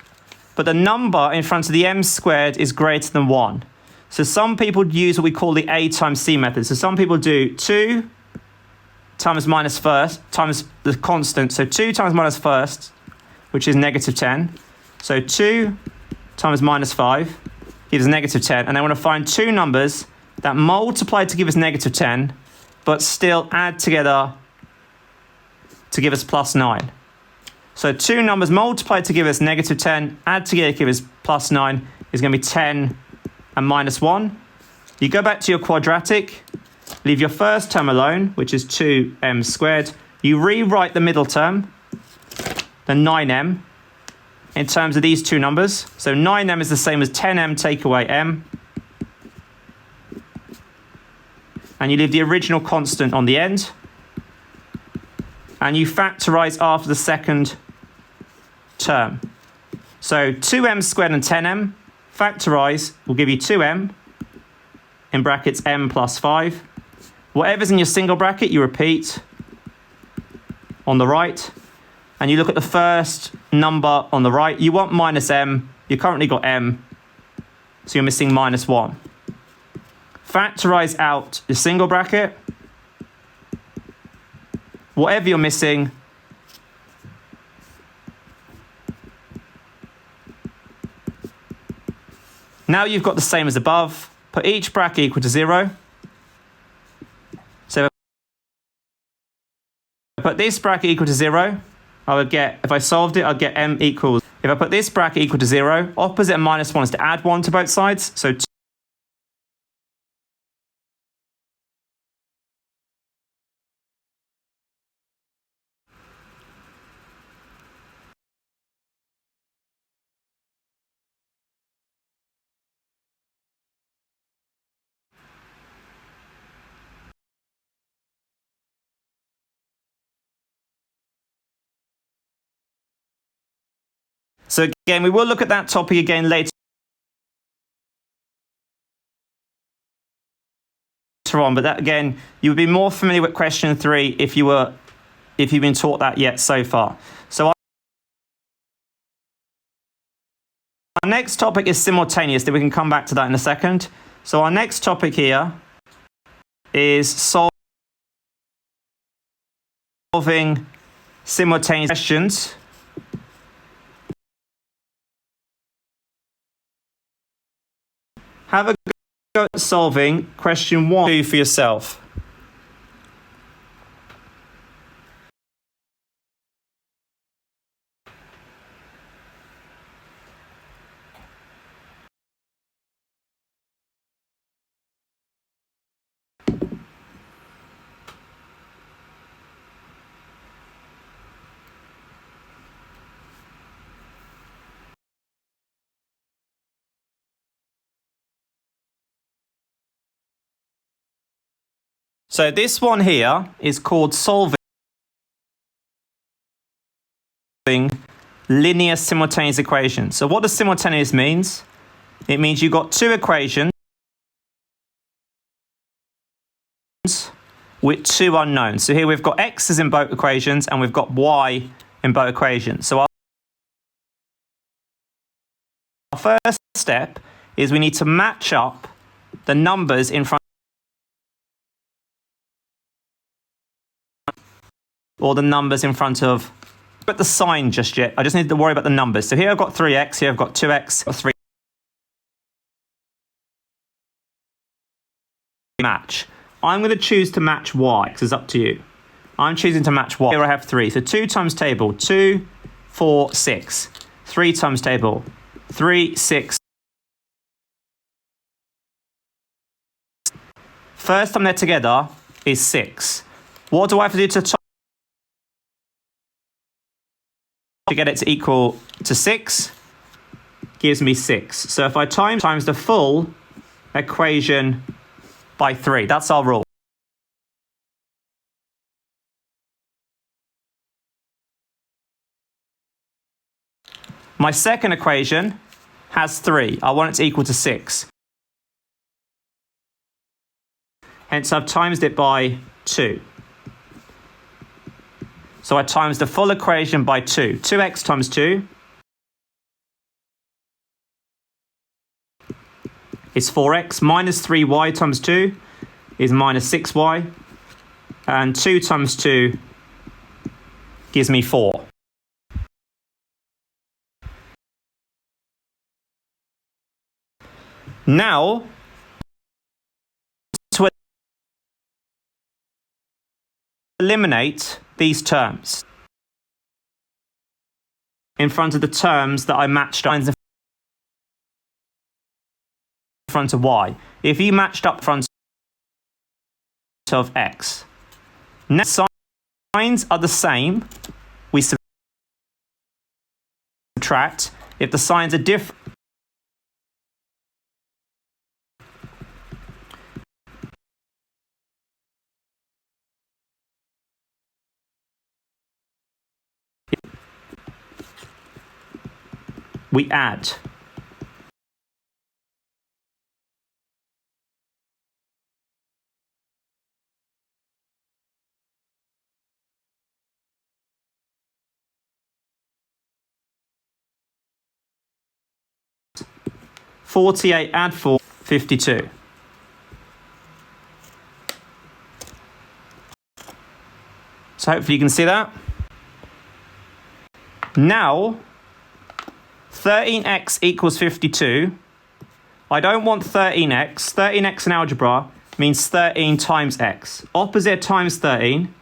But the number in front of the m squared is greater than 1. So some people use what we call the A times C method. So some people do 2 times minus first times the constant. So 2 times minus first, which is negative 10. So 2 times minus 5 gives negative 10. And I want to find two numbers that multiply to give us negative 10, but still add together to give us plus 9. So two numbers multiply to give us negative 10, add together to give us plus 9 is going to be 10 and minus 1. You go back to your quadratic, leave your first term alone, which is 2m squared. You rewrite the middle term, the 9m, in terms of these two numbers. So 9m is the same as 10m take away m. And you leave the original constant on the end. And you factorize after the second term. So 2m squared and 10m. Factorize will give you 2m in brackets m plus 5. Whatever's in your single bracket, you repeat. on the right, and you look at the first number on the right, you want minus m. You currently got m, so you're missing minus 1. Factorize out your single bracket. Whatever you're missing, now you've got the same as above. Put each bracket equal to 0. So if I put this bracket equal to 0, I would get, if I solved it, I'd get m equals. If I put this bracket equal to 0, opposite of minus 1 is to add 1 to both sides. So 2. So again, we will look at that topic again later on, but that again, you would be more familiar with question 3 if you've been taught that yet so far. So our next topic is simultaneous. Then we can come back to that in a second. So our next topic here is solving simultaneous questions. Have a go at solving question 1 2 for yourself. So this one here is called solving linear simultaneous equations. So what does simultaneous means? It means you've got 2 equations with 2 unknowns. So here we've got x's in both equations and we've got y in both equations. So our first step is we need to match up the numbers in front or the numbers in front of, but the sign just yet. I just need to worry about the numbers. So here I've got 3x, here I've got 2x, or 3 match. I'm going to choose to match y, because it's up to you. I'm choosing to match y. Here I have 3. So 2 times table, 2, 4, 6. 3 times table, 3, 6. First time they're together is 6. What do I have to do to get it to equal to 6? Gives me 6. So if I times the full equation by 3, that's our rule. My second equation has 3. I want it to equal to 6. Hence I've times it by 2. So I times the full equation by 2. 2x times 2 is 4x. Minus 3y times 2 is minus 6y. And 2 times 2 gives me 4. Now, to eliminate these terms in front of the terms that I matched up in front of y. If you matched up front of x, now signs are the same, we subtract. If the signs are different, we add. 48 add 4, 52. So hopefully you can see that. Now, 13x equals 52. I don't want 13x. 13x in algebra means 13 times x. Opposite times 13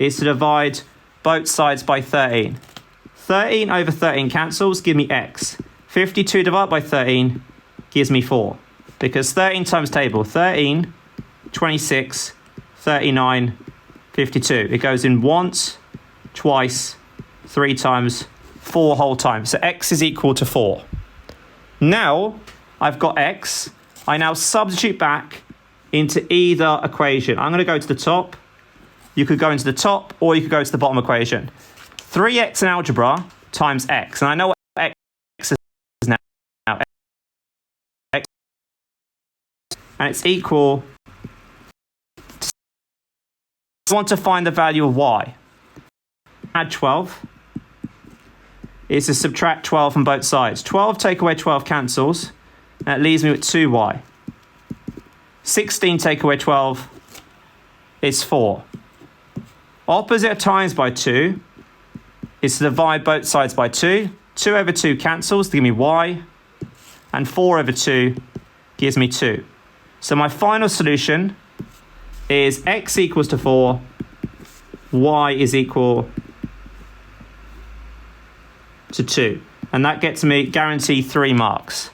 is to divide both sides by 13. 13 over 13 cancels, give me x. 52 divided by 13 gives me 4. Because 13 times table, 13, 26, 39, 52. It goes in once, twice, 3 times, 4 whole times. So x is equal to 4. Now, I've got x. I now substitute back into either equation. I'm going to go to the top. You could go into the top, or you could go to the bottom equation. 3x in algebra times x. And I know what x is now. X. And it's equal to... I want to find the value of y. Add 12 is to subtract 12 from both sides. 12 take away 12 cancels. And it leaves me with 2y. 16 take away 12 is 4. Opposite times by 2 is to divide both sides by 2. 2 over 2 cancels to give me y. And 4 over 2 gives me 2. So my final solution is x equals to 4. Y is equal to 2. And that gets me guaranteed 3 marks.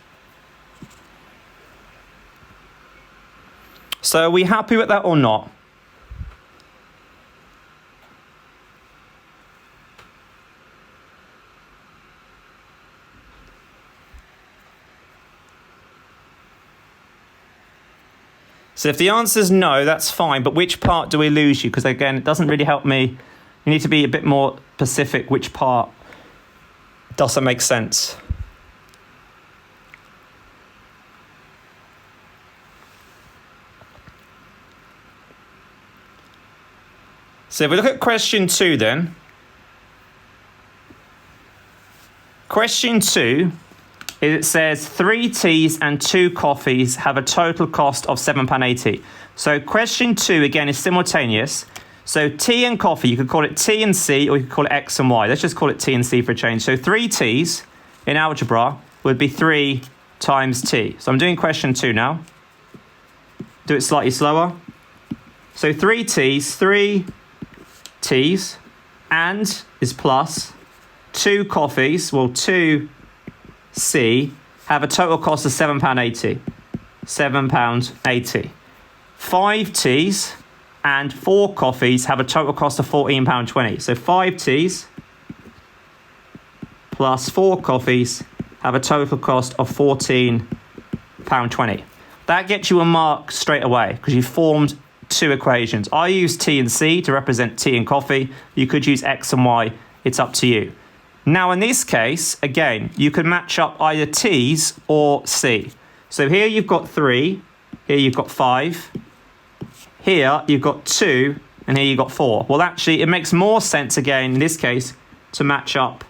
So are we happy with that or not? So if the answer is no, that's fine. But which part do we lose you? Because again, it doesn't really help me. You need to be a bit more specific which part doesn't make sense. So if we look at question 2 then. Question 2, it says 3 teas and 2 coffees have a total cost of £7.80. So question 2 again is simultaneous. So tea and coffee, you could call it T and C, or you could call it X and Y. Let's just call it T and C for a change. So 3 teas in algebra would be 3 times T. So I'm doing question 2 now. Do it slightly slower. So 3 teas, 3 teas, and is plus 2 coffees, well 2C, have a total cost of £7.80. £7.80. 5 teas and 4 coffees have a total cost of £14.20. So 5 teas plus 4 coffees have a total cost of £14.20. That gets you a mark straight away because you formed 2 equations. I use T and C to represent tea and coffee. You could use X and Y. It's up to you. Now in this case, again, you can match up either T's or C. So here you've got 3, here you've got 5, here you've got 2, and here you've got 4. Well, actually, it makes more sense again, in this case, to match up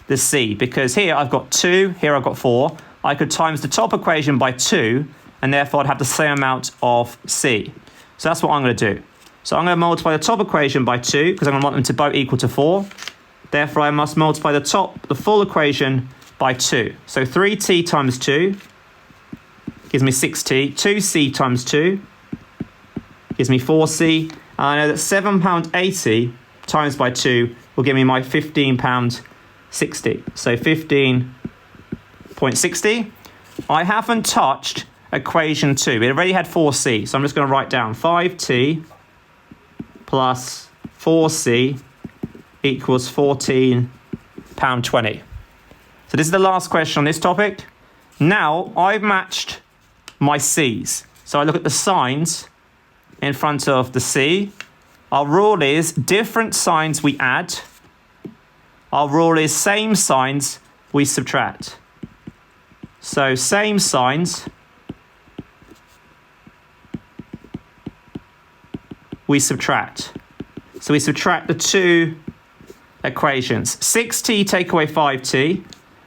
the C, because here I've got 2, here I've got 4. I could times the top equation by 2, and therefore I'd have the same amount of C. So that's what I'm going to do. So I'm going to multiply the top equation by 2, because I'm going to want them to both equal to 4. Therefore, I must multiply the full equation by 2. So 3t times 2 gives me 6t. 2c times 2 gives me 4c. And I know that £7.80 times by 2 will give me my £15.60. So 15.60. I haven't touched equation 2. It already had 4c. So I'm just going to write down 5t plus 4c equals £14.20. So this is the last question on this topic. Now I've matched my C's. So I look at the signs in front of the C. Our rule is different signs we add. Our rule is same signs we subtract. So same signs we subtract. So we subtract the 2 equations. 6t take away 5t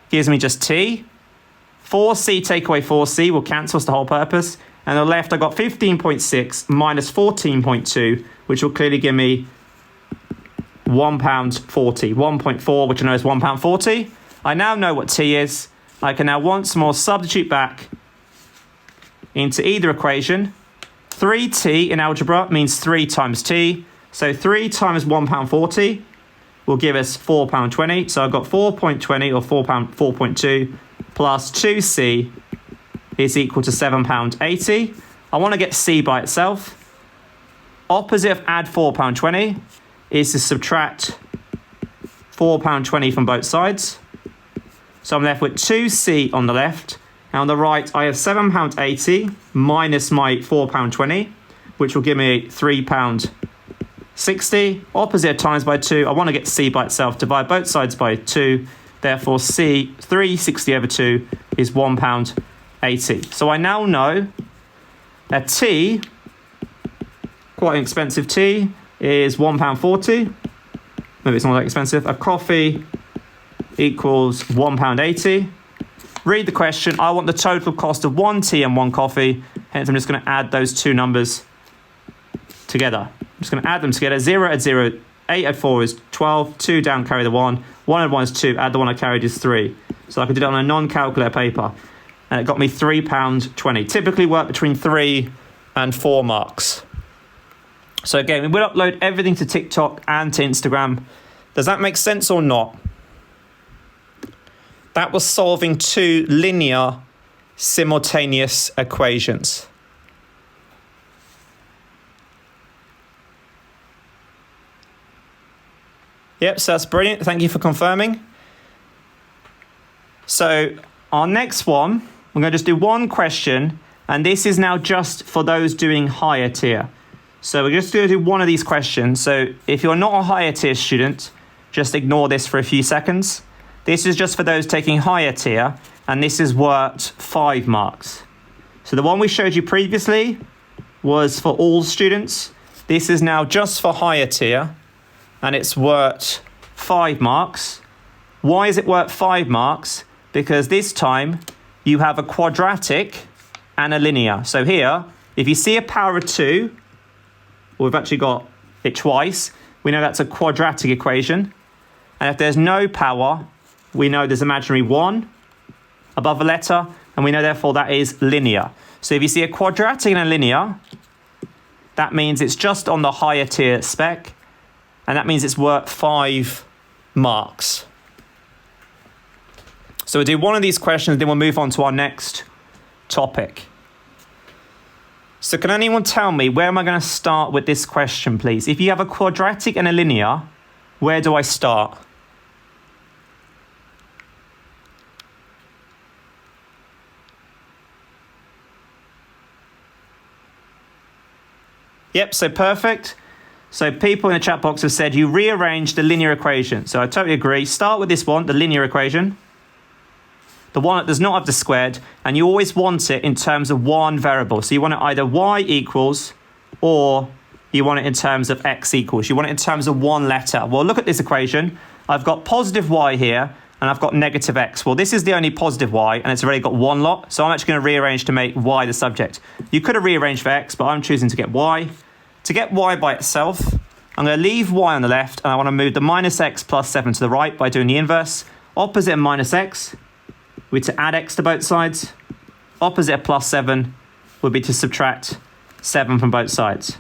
gives me just t. 4c take away 4c will cancel, it's the whole purpose. And on the left, I got 15.6 minus 14.2, which will clearly give me £1.40. 1.4, which I know is £1.40. I now know what t is. I can now once more substitute back into either equation. 3t in algebra means 3 times t. So 3 times £1.40 will give us £4.20. So I've got 4.20 or £4.2 plus 2c is equal to £7.80. I want to get c by itself. Opposite of add £4.20 is to subtract £4.20 from both sides. So I'm left with 2c on the left. And on the right, I have £7.80 minus my £4.20, which will give me £3.60. Opposite times by 2. I want to get c by itself. Divide both sides by 2. Therefore, c, 360 over 2 is £1.80. So I now know that tea, quite an expensive tea, is £1.40. Maybe it's not that expensive. A coffee equals £1.80. Read the question. I want the total cost of 1 tea and 1 coffee. Hence, I'm just going to add those two numbers together. I'm just going to add them together. 0 add 0, 8 add 4 is 12. 2 down, carry the 1. 1 add 1 is 2. Add the 1 I carried is 3. So I could do that on a non-calculator paper. And it got me £3.20. Typically work between 3 and 4 marks. So again, we will upload everything to TikTok and to Instagram. Does that make sense or not? That was solving 2 linear simultaneous equations. Yep, so that's brilliant. Thank you for confirming. So our next one, we're going to just do one question, and this is now just for those doing higher tier. So we're just going to do one of these questions. So if you're not a higher tier student, just ignore this for a few seconds. This is just for those taking higher tier, and this is worth 5 marks. So the one we showed you previously was for all students. This is now just for higher tier, and it's worth 5 marks. Why is it worth 5 marks? Because this time you have a quadratic and a linear. So here, if you see a power of 2, well, we've actually got it twice. We know that's a quadratic equation. And if there's no power, we know there's imaginary 1 above a letter, and we know therefore that is linear. So if you see a quadratic and a linear, that means it's just on the higher tier spec, and that means it's worth 5 marks. So we'll do one of these questions, then we'll move on to our next topic. So can anyone tell me, where am I going to start with this question, please? If you have a quadratic and a linear, where do I start? Yep, so perfect. So people in the chat box have said you rearrange the linear equation. So I totally agree. Start with this one, the linear equation. The one that does not have the squared, and you always want it in terms of one variable. So you want it either y equals, or you want it in terms of x equals. You want it in terms of one letter. Well, look at this equation. I've got positive y here, and I've got negative x. Well, this is the only positive y, and it's already got one lot. So I'm actually going to rearrange to make y the subject. You could have rearranged for x, but I'm choosing to get y. To get y by itself, I'm going to leave y on the left, and I want to move the minus x plus 7 to the right by doing the inverse. Opposite of minus x would be to add x to both sides. Opposite of plus 7 would be to subtract 7 from both sides.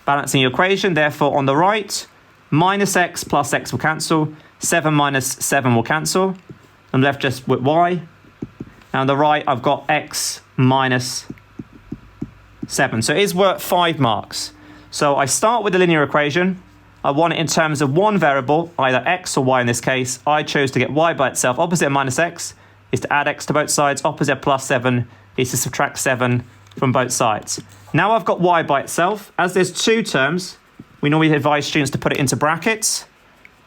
Balancing your equation, therefore on the right, minus x plus x will cancel. 7 minus 7 will cancel. I'm left just with y. And on the right, I've got x minus 7. So it is worth 5 marks. So I start with the linear equation. I want it in terms of one variable, either x or y in this case. I chose to get y by itself. Opposite of minus x is to add x to both sides. Opposite of plus 7 is to subtract 7 from both sides. Now I've got y by itself. As there's 2 terms, we normally advise students to put it into brackets.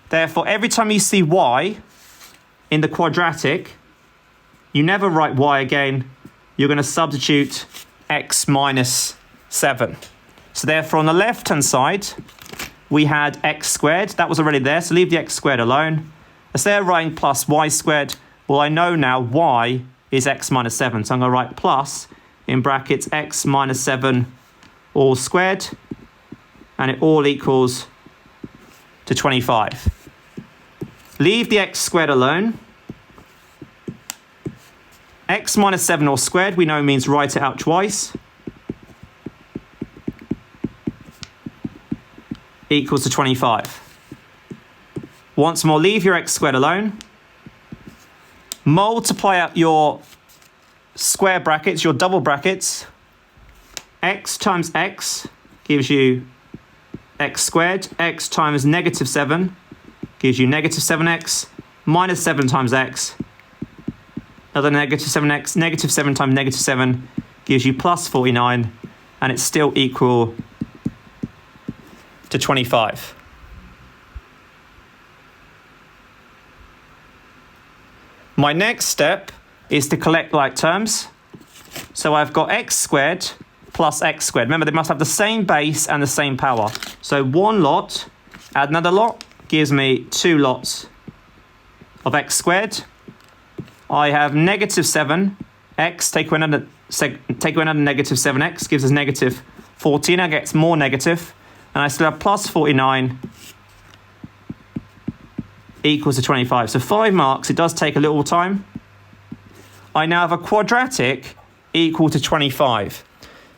Therefore, every time you see y in the quadratic, you never write y again. You're going to substitute x minus 7. So therefore, on the left-hand side, we had x squared. That was already there, so leave the x squared alone. Instead of writing plus y squared, Well, I know now y is x minus 7. So I'm going to write plus in brackets x minus 7 all squared. And it all equals to 25. Leave the x squared alone. X minus 7 all squared, we know means write it out twice. Equals to 25. Once more, leave your x squared alone. Multiply out your square brackets, your double brackets. X times x gives you x squared. X times negative 7 gives you negative 7x. Minus 7 times x. Another negative 7x. Negative 7 times negative 7 gives you plus 49. And it's still equal to 25. My next step is to collect like terms. So I've got x squared plus x squared. Remember, they must have the same base and the same power. So one lot, add another lot, gives me 2 lots of x squared. I have negative 7x, take away another negative 7x, gives us negative 14. I get more negative. And I still have plus 49 equals to 25. So 5 marks, it does take a little time. I now have a quadratic equal to 25.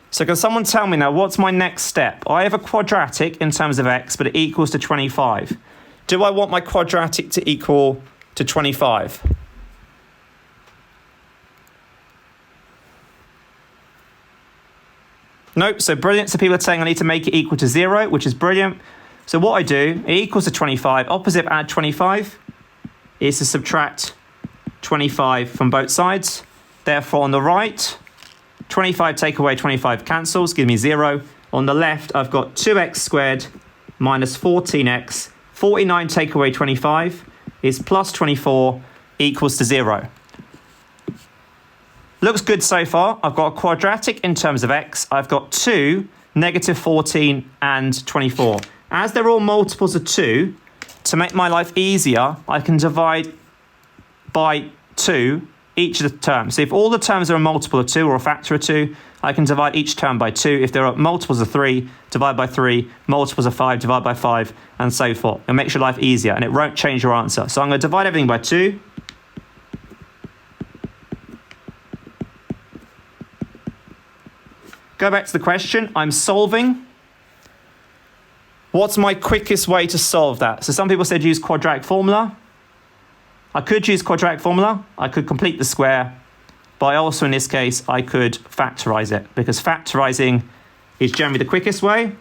So can someone tell me now, what's my next step? I have a quadratic in terms of x, but it equals to 25. Do I want my quadratic to equal to 25? Nope, so brilliant. So people are saying I need to make it equal to 0, which is brilliant. So what I do, it equals to 25. Opposite add 25 is to subtract 25 from both sides. Therefore, on the right, 25 take away 25 cancels, give me 0. On the left, I've got 2x squared minus 14x. 49 take away 25 is plus 24 equals to 0. Looks good so far. I've got a quadratic in terms of x. I've got 2, negative 14 and 24. As they're all multiples of 2, to make my life easier, I can divide by 2 each of the terms. So if all the terms are a multiple of 2 or a factor of 2, I can divide each term by 2. If there are multiples of 3, divide by 3, multiples of 5, divide by 5, and so forth. It makes your life easier, and it won't change your answer. So I'm going to divide everything by 2. Go back to the question. I'm solving. What's my quickest way to solve that? So some people said use quadratic formula. I could use quadratic formula. I could complete the square. But also in this case, I could factorize it, because factorizing is generally the quickest way.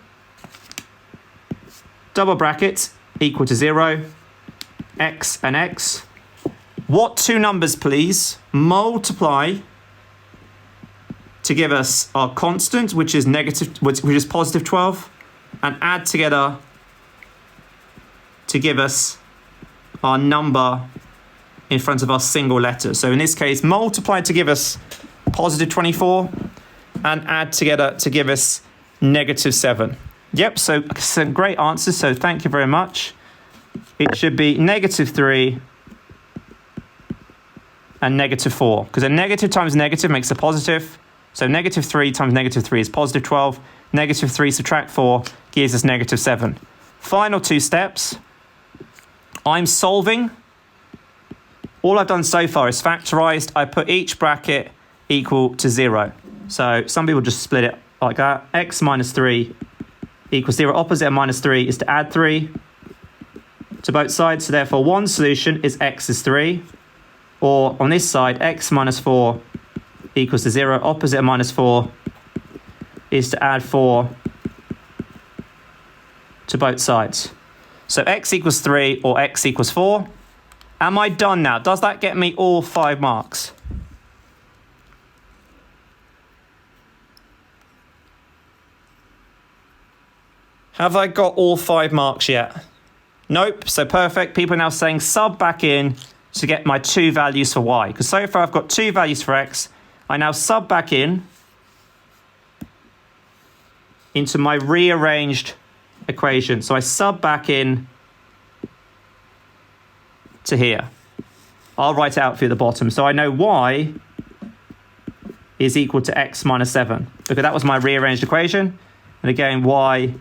Double brackets equal to 0. X and x. What two numbers, please, multiply to give us our constant, which is positive 12, and add together to give us our number in front of our single letter. So in this case, multiply to give us positive 24 and add together to give us negative 7. Yep, so some great answers, so thank you very much. It should be negative 3 and negative 4, because a negative times negative makes a positive. So negative 3 times negative 3 is positive 12. Negative 3 subtract 4 gives us negative 7. Final two steps. I'm solving. All I've done so far is factorized. I put each bracket equal to 0. So some people just split it like that. X minus 3 equals 0. Opposite of minus 3 is to add 3 to both sides. So therefore, one solution is x is 3. Or on this side, x minus 4 equals to 0. Opposite of minus 4 is to add 4 to both sides. So x equals 3 or x equals 4. Am I done now? Does that get me all 5 marks? Have I got all 5 marks yet? Nope. So perfect. People are now saying sub back in to get my 2 values for y. Because so far I've got 2 values for x. I now sub back in into my rearranged equation. So I sub back in to here. I'll write it out for you at the bottom. So I know y is equal to x minus 7, because that was my rearranged equation. And again, y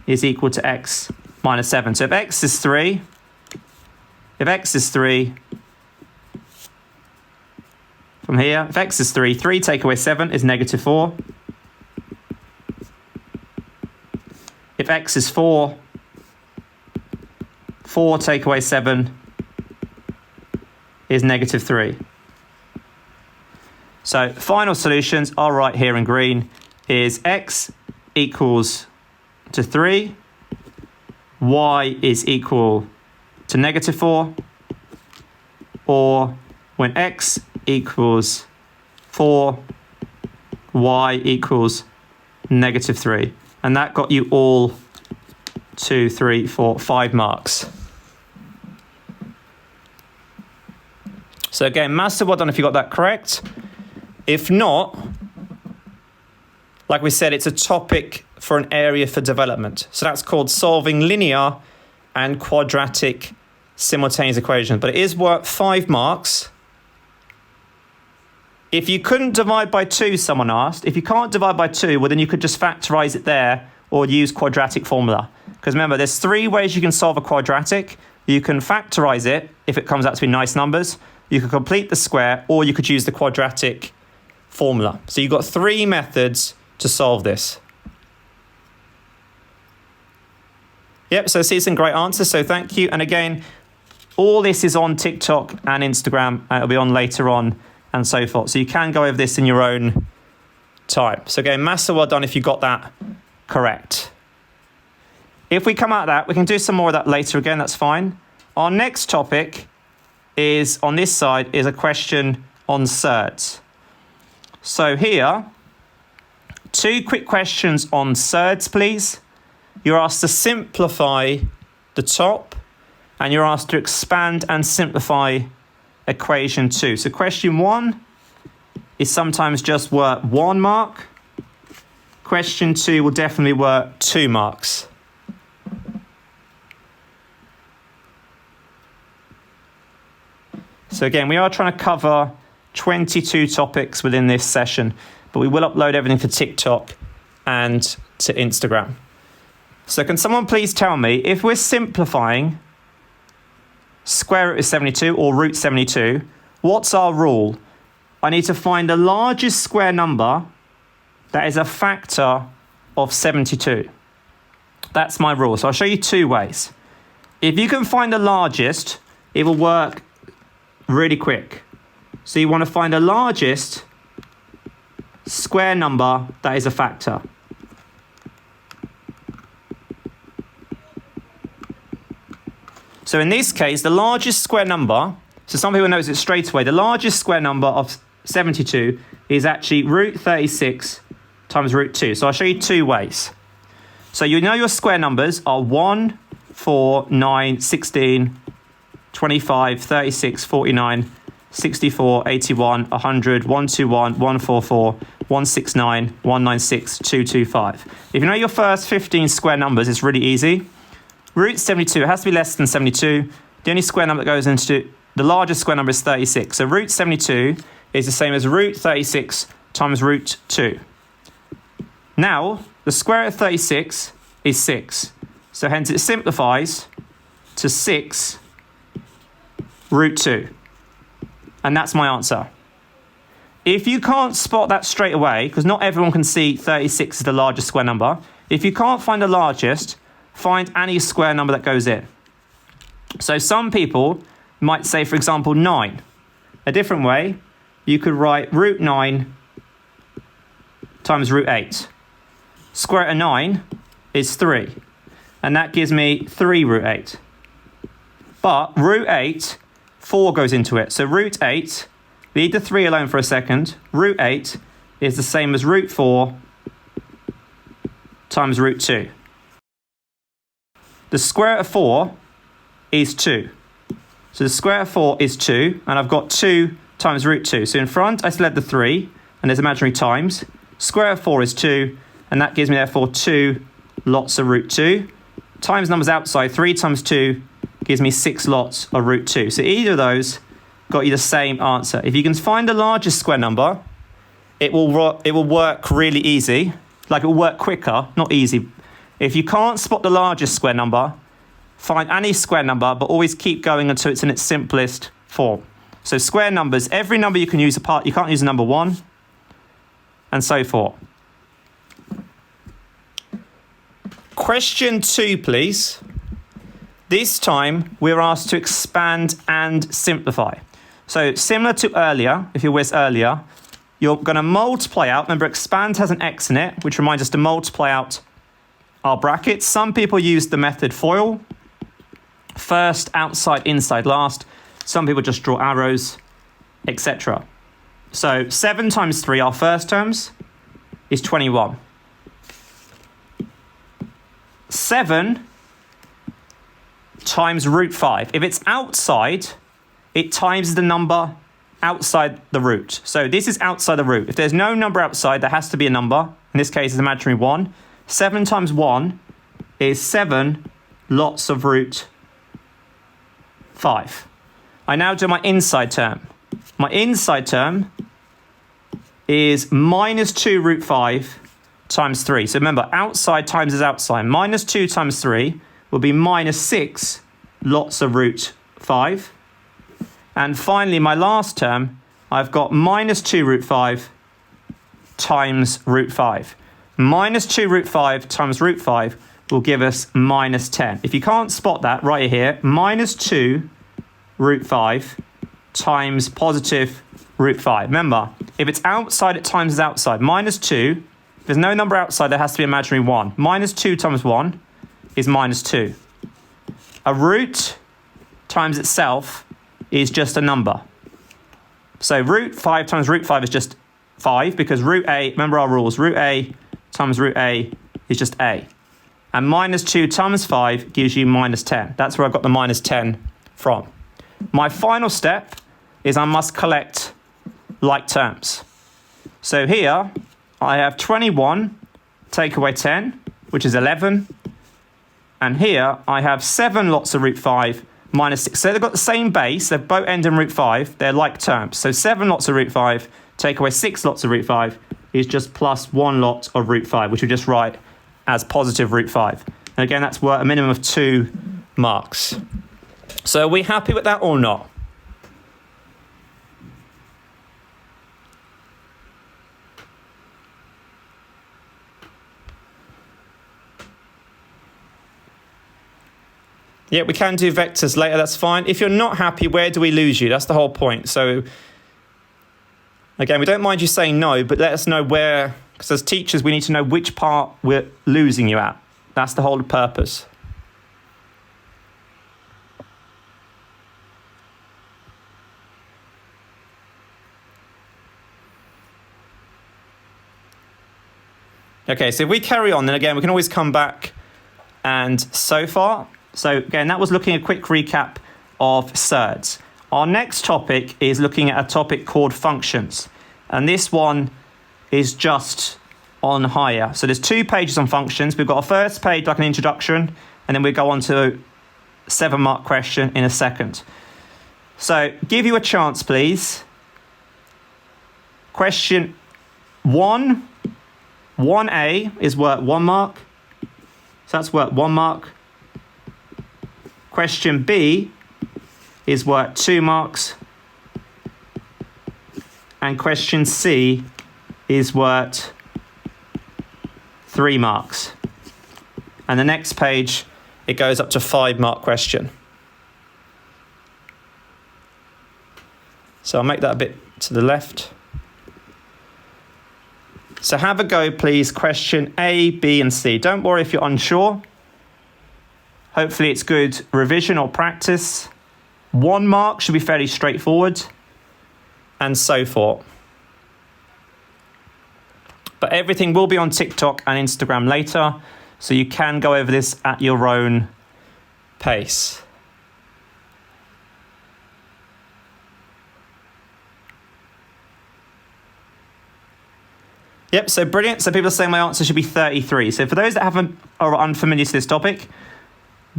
is equal to x minus 7. So if x is 3, from here, if x is 3, 3 take away 7 is negative 4. If x is 4, 4 take away 7 is negative 3. So final solutions are right here in green, is x equals to 3, y is equal to negative 4, or when x equals 4, y equals negative 3. And that got you all 2, 3, 4, 5 marks. So again, massive well done if you got that correct. If not, like we said, it's a topic for an area for development. So that's called solving linear and quadratic simultaneous equations. But it is worth 5 marks. If you couldn't divide by 2, someone asked, if you can't divide by 2, well, then you could just factorize it there or use quadratic formula. Because remember, there's 3 ways you can solve a quadratic. You can factorize it if it comes out to be nice numbers. You could complete the square, or you could use the quadratic formula. So you've got 3 methods to solve this. Yep, so see some great answers, so thank you. And again, all this is on TikTok and Instagram, and it'll be on later on and so forth. So you can go over this in your own time. So again, massive well done if you got that correct. If we come out of that, we can do some more of that later again, that's fine. Our next topic is, on this side, is a question on surds. So here, 2 quick questions on surds, please. You're asked to simplify the top, and you're asked to expand and simplify equation 2. So question 1 is sometimes just worth 1 mark. Question 2 will definitely worth 2 marks. So again, we are trying to cover 22 topics within this session, but we will upload everything for TikTok and to Instagram. So can someone please tell me, if we're simplifying square root of 72 or root 72, what's our rule? I need to find the largest square number that is a factor of 72. That's my rule. So I'll show you 2 ways. If you can find the largest, it will work really quick. So you want to find the largest square number that is a factor. So in this case, the largest square number, so some people knows it straight away, the largest square number of 72 is actually root 36 times root 2. So I'll show you 2 ways. So you know your square numbers are 1, 4, 9, 16, 25, 36, 49, 64, 81, 100, 121, 144, 169, 196, 225. If you know your first 15 square numbers, it's really easy. Root 72, it has to be less than 72. The only square number that goes into the largest square number is 36. So root 72 is the same as root 36 times root 2. Now, the square root of 36 is 6. So hence it simplifies to 6 root 2. And that's my answer. If you can't spot that straight away, because not everyone can see 36 is the largest square number, if you can't find the largest, find any square number that goes in. So some people might say, for example, 9. A different way, you could write root 9 times root 8. Square root of 9 is 3. And that gives me 3 root 8. But root 8, 4 goes into it. So root 8, leave the 3 alone for a second. Root 8 is the same as root 4 times root 2. The square root of 4 is 2. So the square root of 4 is 2, and I've got 2 times root 2. So in front, I still had the 3, and there's imaginary times. Square root of 4 is 2, and that gives me, therefore, 2 lots of root 2. Times numbers outside, 3 times 2 gives me 6 lots of root 2. So either of those got you the same answer. If you can find the largest square number, it will work really easy. Like, it will work quicker, not easy. If you can't spot the largest square number, find any square number, but always keep going until it's in its simplest form. So square numbers, every number you can use apart, you can't use a number 1, and so forth. Question 2, please. This time, we're asked to expand and simplify. So similar to earlier, if you were earlier, you're going to multiply out. Remember, expand has an x in it, which reminds us to multiply out our brackets. Some people use the method FOIL. First, outside, inside, last. Some people just draw arrows, etc. So 7 times 3, our first terms, is 21. 7 times root 5. If it's outside, it times the number outside the root. So this is outside the root. If there's no number outside, there has to be a number. In this case, it's imaginary 1. 7 times 1 is 7 lots of root 5. I now do my inside term. My inside term is minus 2 root 5 times 3. So remember, outside times is outside. Minus 2 times 3 will be minus 6 lots of root 5. And finally, my last term, I've got minus 2 root 5 times root 5. Minus 2 root 5 times root 5 will give us minus 10. If you can't spot that, right here, minus 2 root 5 times positive root 5. Remember, if it's outside, it times is outside. Minus 2, if there's no number outside, there has to be imaginary 1. Minus 2 times 1 is minus 2. A root times itself is just a number. So root 5 times root 5 is just 5, because root a, remember our rules, root a times root a is just a. And minus 2 times 5 gives you minus 10. That's where I got the minus 10 from. My final step is I must collect like terms. So here I have 21 take away 10, which is 11. And here I have 7 lots of root 5 minus 6. So they've got the same base. They both end in root 5. They're like terms. So 7 lots of root 5 take away 6 lots of root 5 is just plus 1 lot of root 5, which we just write as positive root 5. And again, that's worth a minimum of 2 marks. So are we happy with that or not? Yeah, we can do vectors later, that's fine. If you're not happy, where do we lose you? That's the whole point. So again, we don't mind you saying no, but let us know where, because as teachers, we need to know which part we're losing you at. That's the whole purpose. Okay, so if we carry on, then again, we can always come back and so far. So again, that was looking at a quick recap of surds. Our next topic is looking at a topic called functions. And this one is just on higher. So there's 2 pages on functions. We've got a first page like an introduction, and then we go on to 7-mark question in a second. So give you a chance, please. Question 1, 1A is worth 1 mark. So that's worth 1 mark. Question B is worth 2 marks. And question C is worth 3 marks. And the next page, it goes up to 5-mark question. So I'll make that a bit to the left. So have a go, please. Question A, B, and C. Don't worry if you're unsure. Hopefully it's good revision or practice. 1 mark should be fairly straightforward, and so forth. But everything will be on TikTok and Instagram later, so you can go over this at your own pace. Yep, so brilliant. So people are saying my answer should be 33. So for those that are unfamiliar to this topic,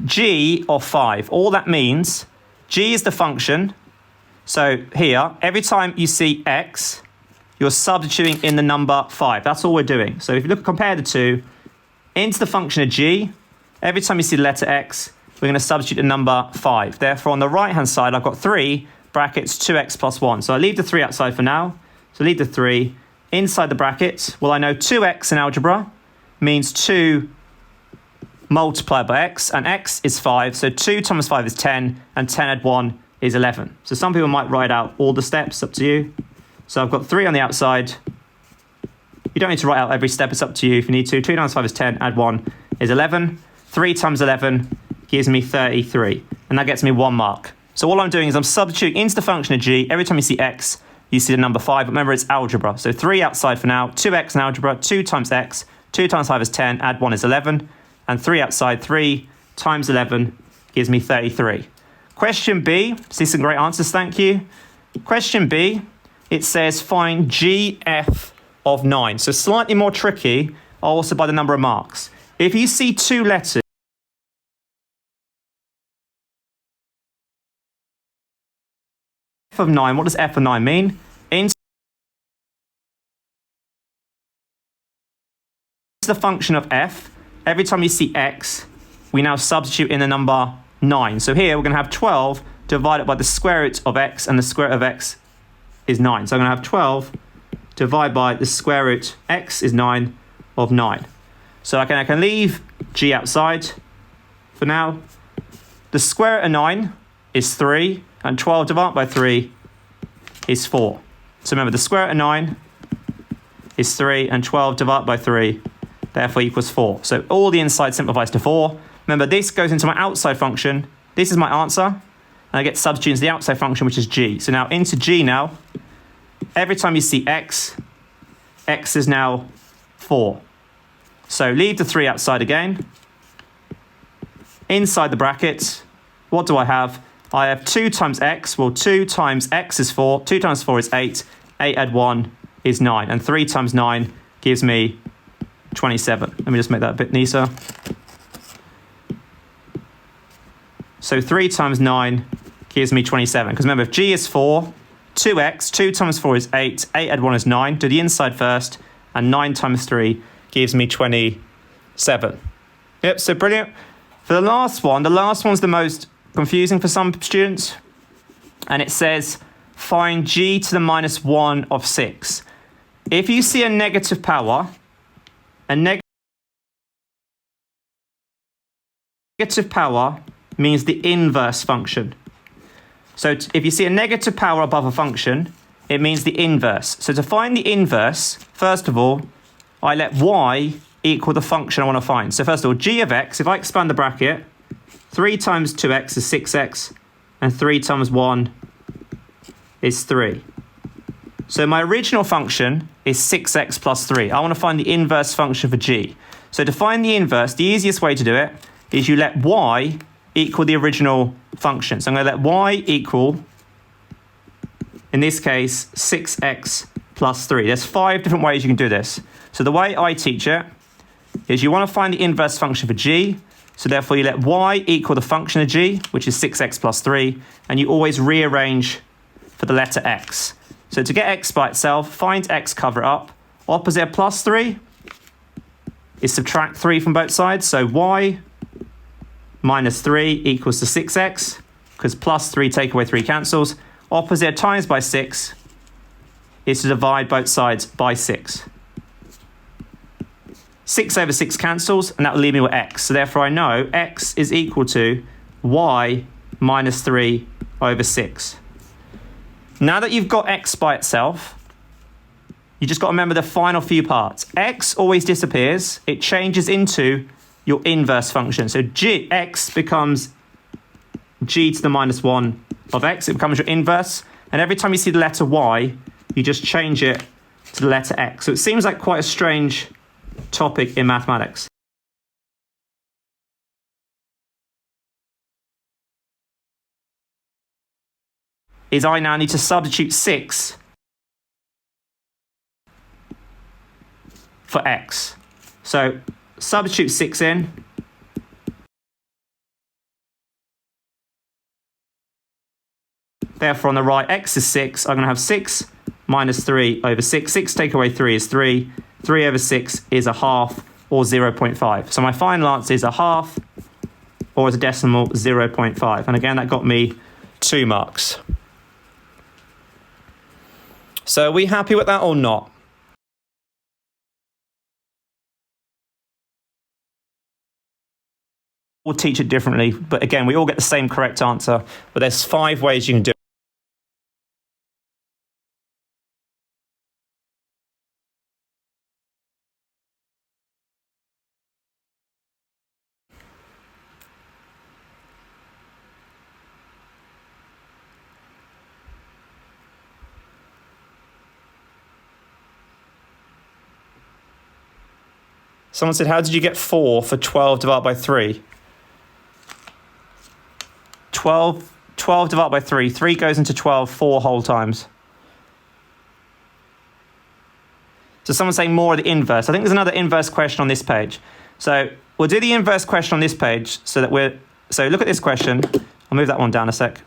G or 5, all that means, G is the function. So here, every time you see x, you're substituting in the number 5. That's all we're doing. So if you look, compare the two, into the function of g, every time you see the letter x, we're going to substitute the number 5. Therefore, on the right-hand side, I've got 3 brackets 2x plus 1. So I leave the 3 outside for now. So leave the 3 inside the brackets. Well, I know 2x in algebra means 2 multiplied by x, and x is 5. So 2 times 5 is 10, and 10 add 1 is 11. So some people might write out all the steps, up to you. So I've got 3 on the outside. You don't need to write out every step, it's up to you if you need to. 2 times 5 is 10, add 1 is 11. 3 times 11 gives me 33, and that gets me 1 mark. So all I'm doing is I'm substituting into the function of g. Every time you see x, you see the number 5. But remember, it's algebra. So 3 outside for now, 2x in algebra, 2 times x, 2 times 5 is 10, add 1 is 11. And 3 outside, 3 times 11 gives me 33. Question B, see some great answers, thank you. Question B, it says find GF of 9. So slightly more tricky, also by the number of marks. If you see 2 letters, f of 9, what does f of 9 mean? Into the function of f, every time you see x, we now substitute in the number 9. So here we're going to have 12 divided by the square root of x, and the square root of x is 9. So I'm going to have 12 divided by the square root, x is 9 of 9. So I can leave g outside for now. The square root of 9 is 3, and 12 divided by 3 is 4. So remember, the square root of 9 is 3, and 12 divided by 3 therefore equals 4. So all the inside simplifies to 4. Remember, this goes into my outside function. This is my answer. And I get substituted into the outside function, which is g. So now into g now, every time you see x, x is now 4. So leave the 3 outside again. Inside the brackets, what do I have? I have 2 times x. Well, 2 times x is 4. 2 times 4 is 8. 8 add 1 is 9. And 3 times 9 gives me 27. Let me just make that a bit neater. So 3 times 9 gives me 27. Because remember, if g is 4, 2x, 2 times 4 is 8, 8 add 1 is 9. Do the inside first, and 9 times 3 gives me 27. Yep, so brilliant. For the last one's the most confusing for some students. And it says, find g to the minus 1 of 6. If you see a negative power, a negative power means the inverse function. So if you see a negative power above a function, it means the inverse. So to find the inverse, first of all, I let y equal the function I want to find. So first of all, g of x, if I expand the bracket, 3 times 2x is 6x, and 3 times 1 is 3. So my original function is 6x plus 3. I want to find the inverse function for g. So to find the inverse, the easiest way to do it is you let y equal the original function. So I'm going to let y equal, in this case, 6x plus 3. There's 5 different ways you can do this. So the way I teach it is you want to find the inverse function for g. So therefore you let y equal the function of g, which is 6x plus 3, and you always rearrange for the letter x. So to get x by itself, find x, cover it up. Opposite of plus 3 is subtract 3 from both sides. So y minus 3 equals to 6x, because plus 3 take away 3 cancels. Opposite of times by 6 is to divide both sides by 6. 6 over 6 cancels, and that will leave me with x. So therefore I know x is equal to y minus 3 over 6. Now that you've got x by itself, you just got to remember the final few parts. X always disappears. It changes into your inverse function. So x becomes g to the minus 1 of x. It becomes your inverse. And every time you see the letter y, you just change it to the letter x. So it seems like quite a strange topic in mathematics. Is I now need to substitute 6 for x. So substitute 6 in. Therefore, on the right, x is 6. I'm going to have 6 minus 3 over 6. 6 take away 3 is 3. 3 over 6 is a half, or 0.5. So my final answer is a half, or as a decimal, 0.5. And again, that got me 2 marks. So are we happy with that or not? We'll teach it differently, but again, we all get the same correct answer, but there's 5 ways you can do it. Someone said, how did you get 4 for 12 divided by 3? 12 divided by 3. 3 goes into 12 4 whole times. So someone's saying more of the inverse. I think there's another inverse question on this page. So we'll do the inverse question on this page so that so look at this question. I'll move that one down a sec.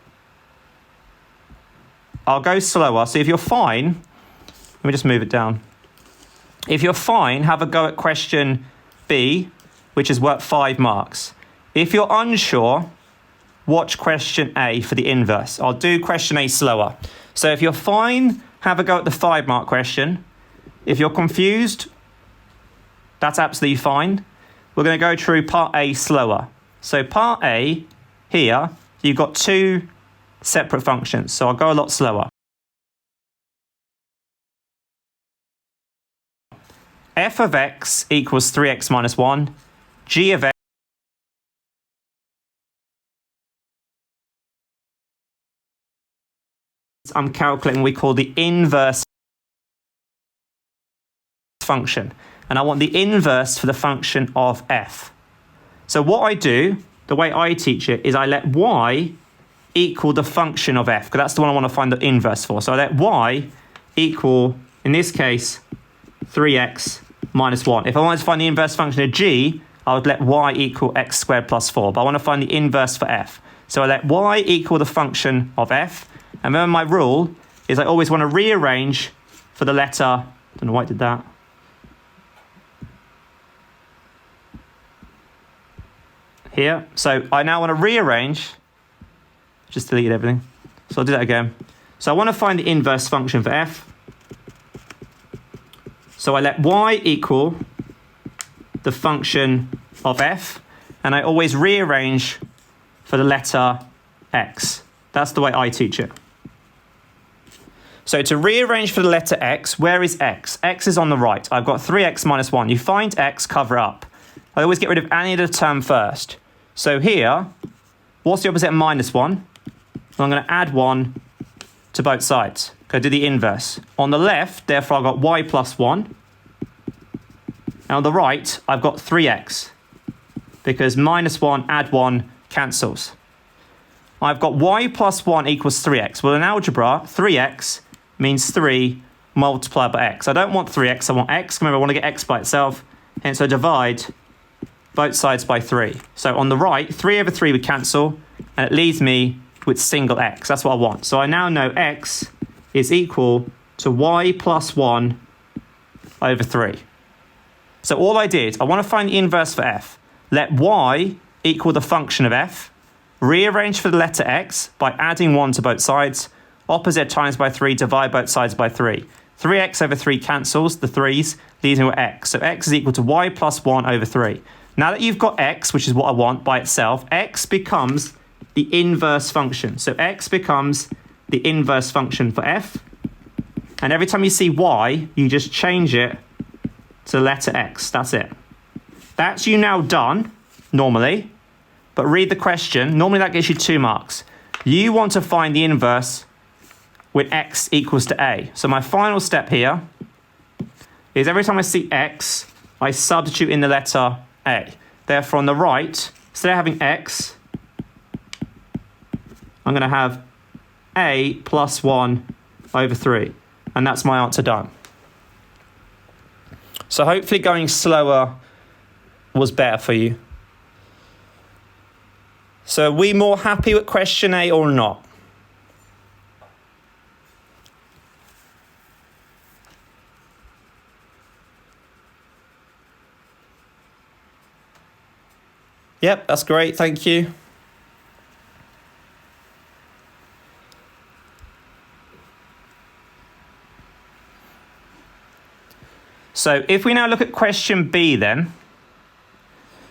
I'll go slower. So if you're fine, let me just move it down. If you're fine, have a go at question B, which is worth 5 marks. If you're unsure, watch question A for the inverse. I'll do question A slower. So if you're fine, have a go at the 5 mark question. If you're confused, that's absolutely fine. We're going to go through part A slower. So part A, here, you've got 2 separate functions. So I'll go a lot slower. F of x equals 3x minus 1. G of x I'm calculating what we call the inverse function. And I want the inverse for the function of f. So what I do, the way I teach it, is I let y equal the function of f, because that's the one I want to find the inverse for. So I let y equal, in this case, 3x minus 1. If I wanted to find the inverse function of g, I would let y equal x squared plus 4. But I want to find the inverse for f. So I let y equal the function of f. And remember my rule is I always want to rearrange for the letter, I don't know why I did that. Here. So I now want to rearrange, just deleted everything. So I'll do that again. So I want to find the inverse function for f. So I let y equal the function of f, and I always rearrange for the letter x. That's the way I teach it. So to rearrange for the letter x, where is x? X is on the right. I've got 3x minus 1. You find x, cover up. I always get rid of any other term first. So here, what's the opposite of minus 1? Well, I'm going to add 1 to both sides. Go do the inverse. On the left, therefore, I've got y plus 1. And on the right, I've got 3x. Because minus 1, add 1, cancels. I've got y plus 1 equals 3x. Well, in algebra, 3x means 3 multiplied by x. I don't want 3x, I want x. Remember, I want to get x by itself. Hence, I divide both sides by 3. So on the right, 3 over 3 would cancel, and it leaves me with single x. That's what I want. So I now know x is equal to y plus 1 over 3. So all I did, I want to find the inverse for f. Let y equal the function of f. Rearrange for the letter x by adding 1 to both sides. Opposite times by 3, divide both sides by 3. 3x over 3 cancels the 3's, leaving me with x. So x is equal to y plus 1 over 3. Now that you've got x, which is what I want by itself, x becomes the inverse function. So x becomes the inverse function for f. And every time you see y, you just change it to the letter x. That's it. That's you now done, normally. But read the question. Normally that gives you 2 marks. You want to find the inverse when x equals to a. So my final step here is every time I see x, I substitute in the letter a. Therefore, on the right, instead of having x, I'm going to have a plus 1 over 3. And that's my answer done. So hopefully going slower was better for you. So are we more happy with question A or not? Yep, that's great. Thank you. So if we now look at question B then.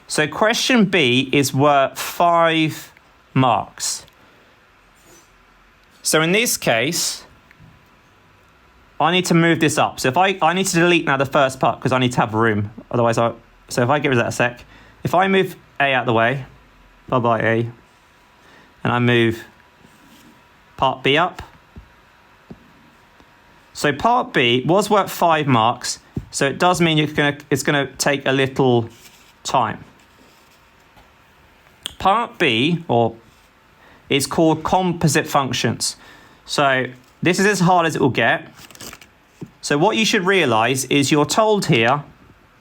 So question B is worth 5 marks. So in this case, I need to move this up. So if I need to delete now the first part because I need to have room. Otherwise, so if I get rid of that a sec, if I move A out of the way, bye-bye A, and I move part B up. So part B was worth 5 marks. So it does mean it's gonna take a little time. Part B, is called composite functions. So this is as hard as it will get. So what you should realize is you're told here,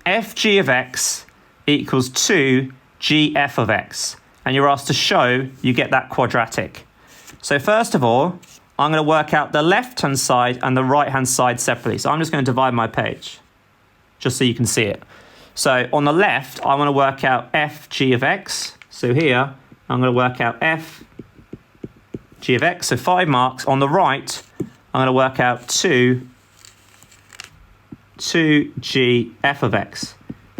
fg of x equals 2gf of x. And you're asked to show you get that quadratic. So first of all, I'm going to work out the left-hand side and the right-hand side separately. So I'm just going to divide my page, just so you can see it. So on the left, I want to work out fg of x. So here, I'm going to work out f g of x, so 5 marks. On the right, I'm going to work out 2g f of x.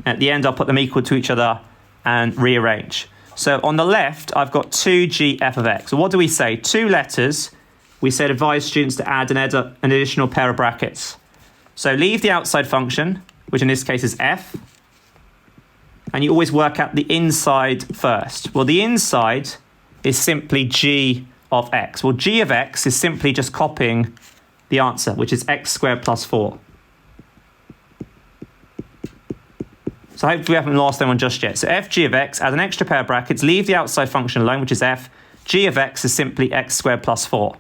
At the end, I'll put them equal to each other and rearrange. So on the left, I've got 2g f of x. So what do we say? 2 letters. We said advise students to add an additional pair of brackets. So leave the outside function, which in this case is f, and you always work out the inside first. Well, the inside is simply g of x. Well, g of x is simply just copying the answer, which is x squared plus 4. So hopefully we haven't lost anyone just yet. So fg of x, add an extra pair of brackets, leave the outside function alone, which is f. G of x is simply x squared plus 4.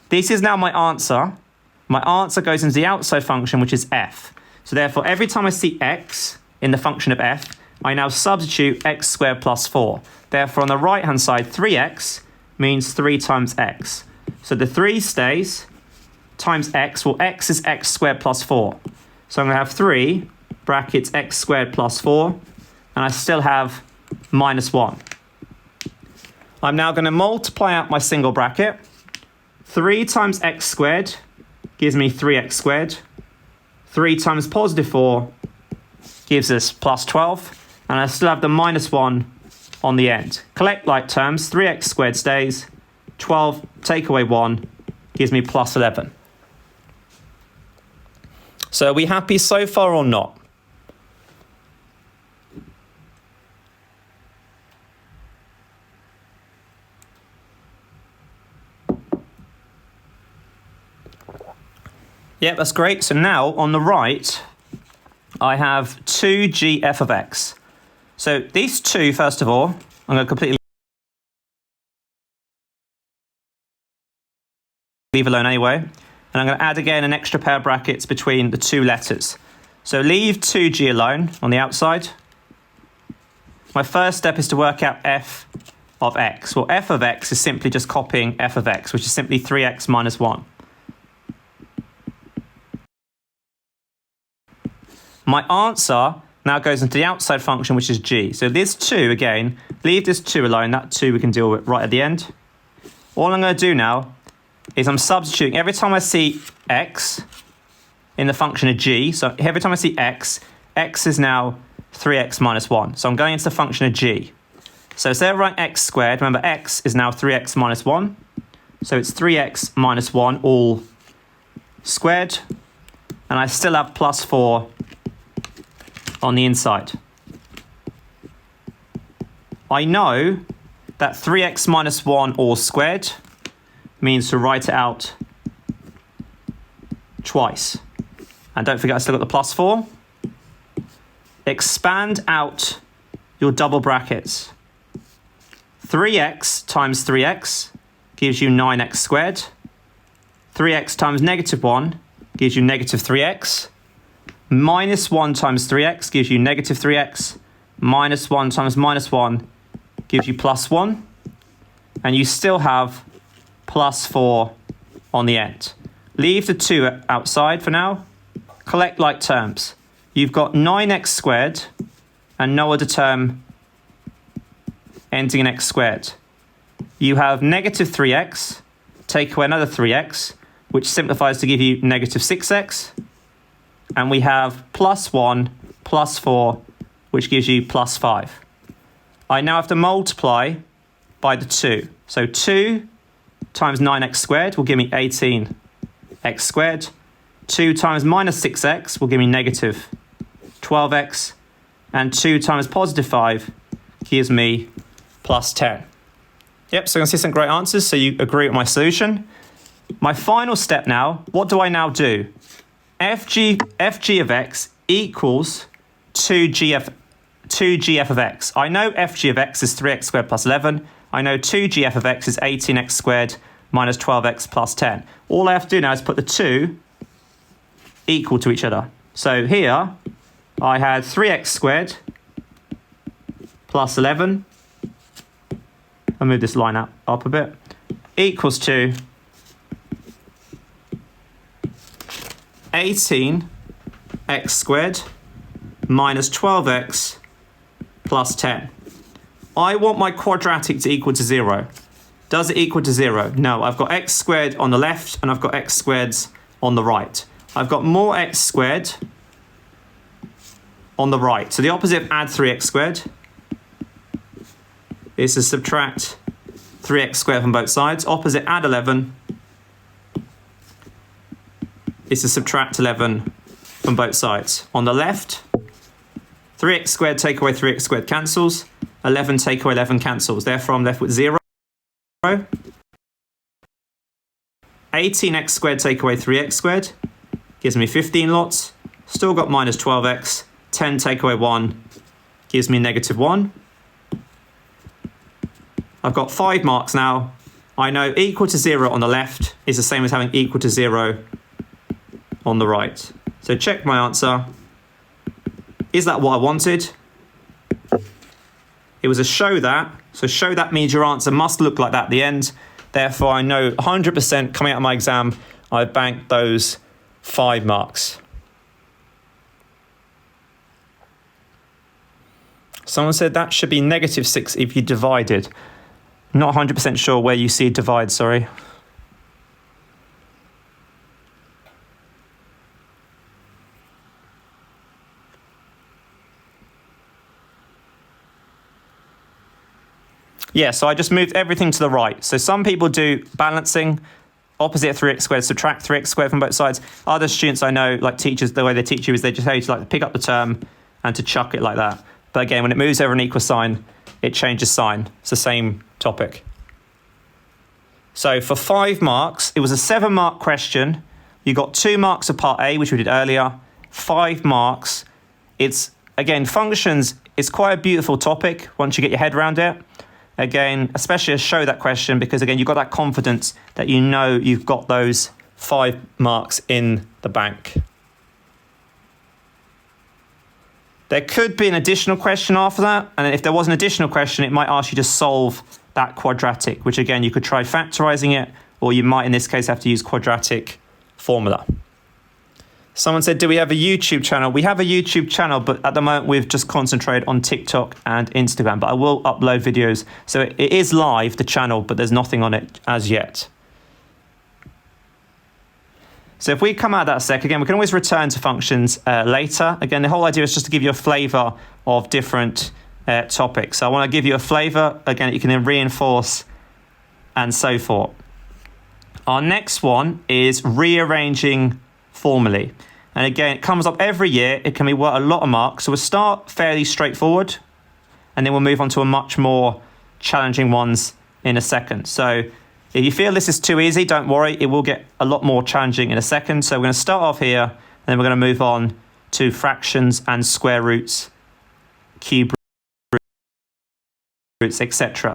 This is now my answer. My answer goes into the outside function, which is f. So therefore, every time I see x in the function of f, I now substitute x squared plus 4. Therefore, on the right-hand side, 3x means 3 times x. So the 3 stays times x. Well, x is x squared plus 4. So I'm going to have 3 brackets x squared plus 4, and I still have minus 1. I'm now going to multiply out my single bracket. 3 times x squared gives me 3x squared. 3 times positive 4 gives us plus 12. And I still have the minus 1 on the end. Collect like terms, 3x squared stays. 12, take away 1, gives me plus 11. So are we happy so far or not? Yeah, that's great. So now on the right, I have 2gf of x. So these two, first of all, I'm going to completely leave alone anyway. And I'm going to add again an extra pair of brackets between the 2 letters. So leave 2g alone on the outside. My first step is to work out f of x. Well, f of x is simply just copying f of x, which is simply 3x minus 1. My answer now goes into the outside function, which is g. So this 2, again, leave this 2 alone. That 2 we can deal with right at the end. All I'm going to do now is I'm substituting every time I see x in the function of g. So every time I see x, x is now 3x minus 1. So I'm going into the function of g. So instead of writing x squared, remember x is now 3x minus 1. So it's 3x minus 1 all squared. And I still have plus 4 on the inside. I know that 3x minus 1 all squared means to write it out twice. And don't forget I still got the plus 4. Expand out your double brackets. 3x times 3x gives you 9x squared. 3x times negative 1 gives you negative 3x. Minus 1 times 3x gives you negative 3x. Minus 1 times minus 1 gives you plus 1. And you still have plus 4 on the end. Leave the 2 outside for now. Collect like terms. You've got 9x squared and no other term ending in x squared. You have negative 3x, take away another 3x, which simplifies to give you negative 6x. And we have plus 1 plus 4, which gives you plus 5. I now have to multiply by the 2. So 2 times 9x squared will give me 18x squared. 2 times minus 6x will give me negative 12x. And 2 times positive 5 gives me plus 10. Yep, so consistent great answers. So you agree with my solution. My final step now, what do I now do? fg of x equals 2gf of x. I know fg of x is 3x squared plus 11. I know 2gf of x is 18x squared minus 12x plus 10. All I have to do now is put the 2 equal to each other. So here I had 3x squared plus 11. I'll move this line up a bit. Equals to 18x squared minus 12x plus 10. I want my quadratic to equal to 0. Does it equal to 0? No, I've got x squared on the left and I've got x squareds on the right. I've got more x squared on the right. So the opposite of add 3x squared is to subtract 3x squared from both sides. Opposite add 11 is to subtract 11 from both sides. On the left, 3x squared take away 3x squared cancels. 11 take away 11 cancels. Therefore, I'm left with 0. 18x squared take away 3x squared gives me 15 lots. Still got minus 12x. 10 take away 1 gives me negative 1. I've got 5 marks now. I know equal to 0 on the left is the same as having equal to 0 on the right. So check my answer. Is that what I wanted? It was a show that. So show that means your answer must look like that at the end. Therefore, I know 100% coming out of my exam, I banked those 5 marks. Someone said that should be negative 6 if you divided. Not 100% sure where you see divide, sorry. Yeah, so I just moved everything to the right. So some people do balancing, opposite of 3x squared, subtract 3x squared from both sides. Other students I know, like teachers, the way they teach you is they just tell you to like pick up the term and to chuck it like that. But again, when it moves over an equal sign, it changes sign. It's the same topic. So for 5 marks, it was a 7-mark question. You got 2 marks of part A, which we did earlier. 5 marks. It's, again, functions is quite a beautiful topic once you get your head around it. Again, especially to show that question because, again, you've got that confidence that you know you've got those 5 marks in the bank. There could be an additional question after that, and if there was an additional question, it might ask you to solve that quadratic, which, again, you could try factorizing it, or you might, in this case, have to use quadratic formula. Someone said, do we have a YouTube channel? We have a YouTube channel, but at the moment we've just concentrated on TikTok and Instagram, but I will upload videos. So it is live, the channel, but there's nothing on it as yet. So if we come out of that sec, again, we can always return to functions later. Again, the whole idea is just to give you a flavor of different topics. So I want to give you a flavor, again, you can then reinforce and so forth. Our next one is rearranging formally. And again, it comes up every year. It can be worth a lot of marks. So we'll start fairly straightforward, and then we'll move on to a much more challenging ones in a second. So if you feel this is too easy, don't worry. It will get a lot more challenging in a second. So we're going to start off here, and then we're going to move on to fractions and square roots, cube roots, etc.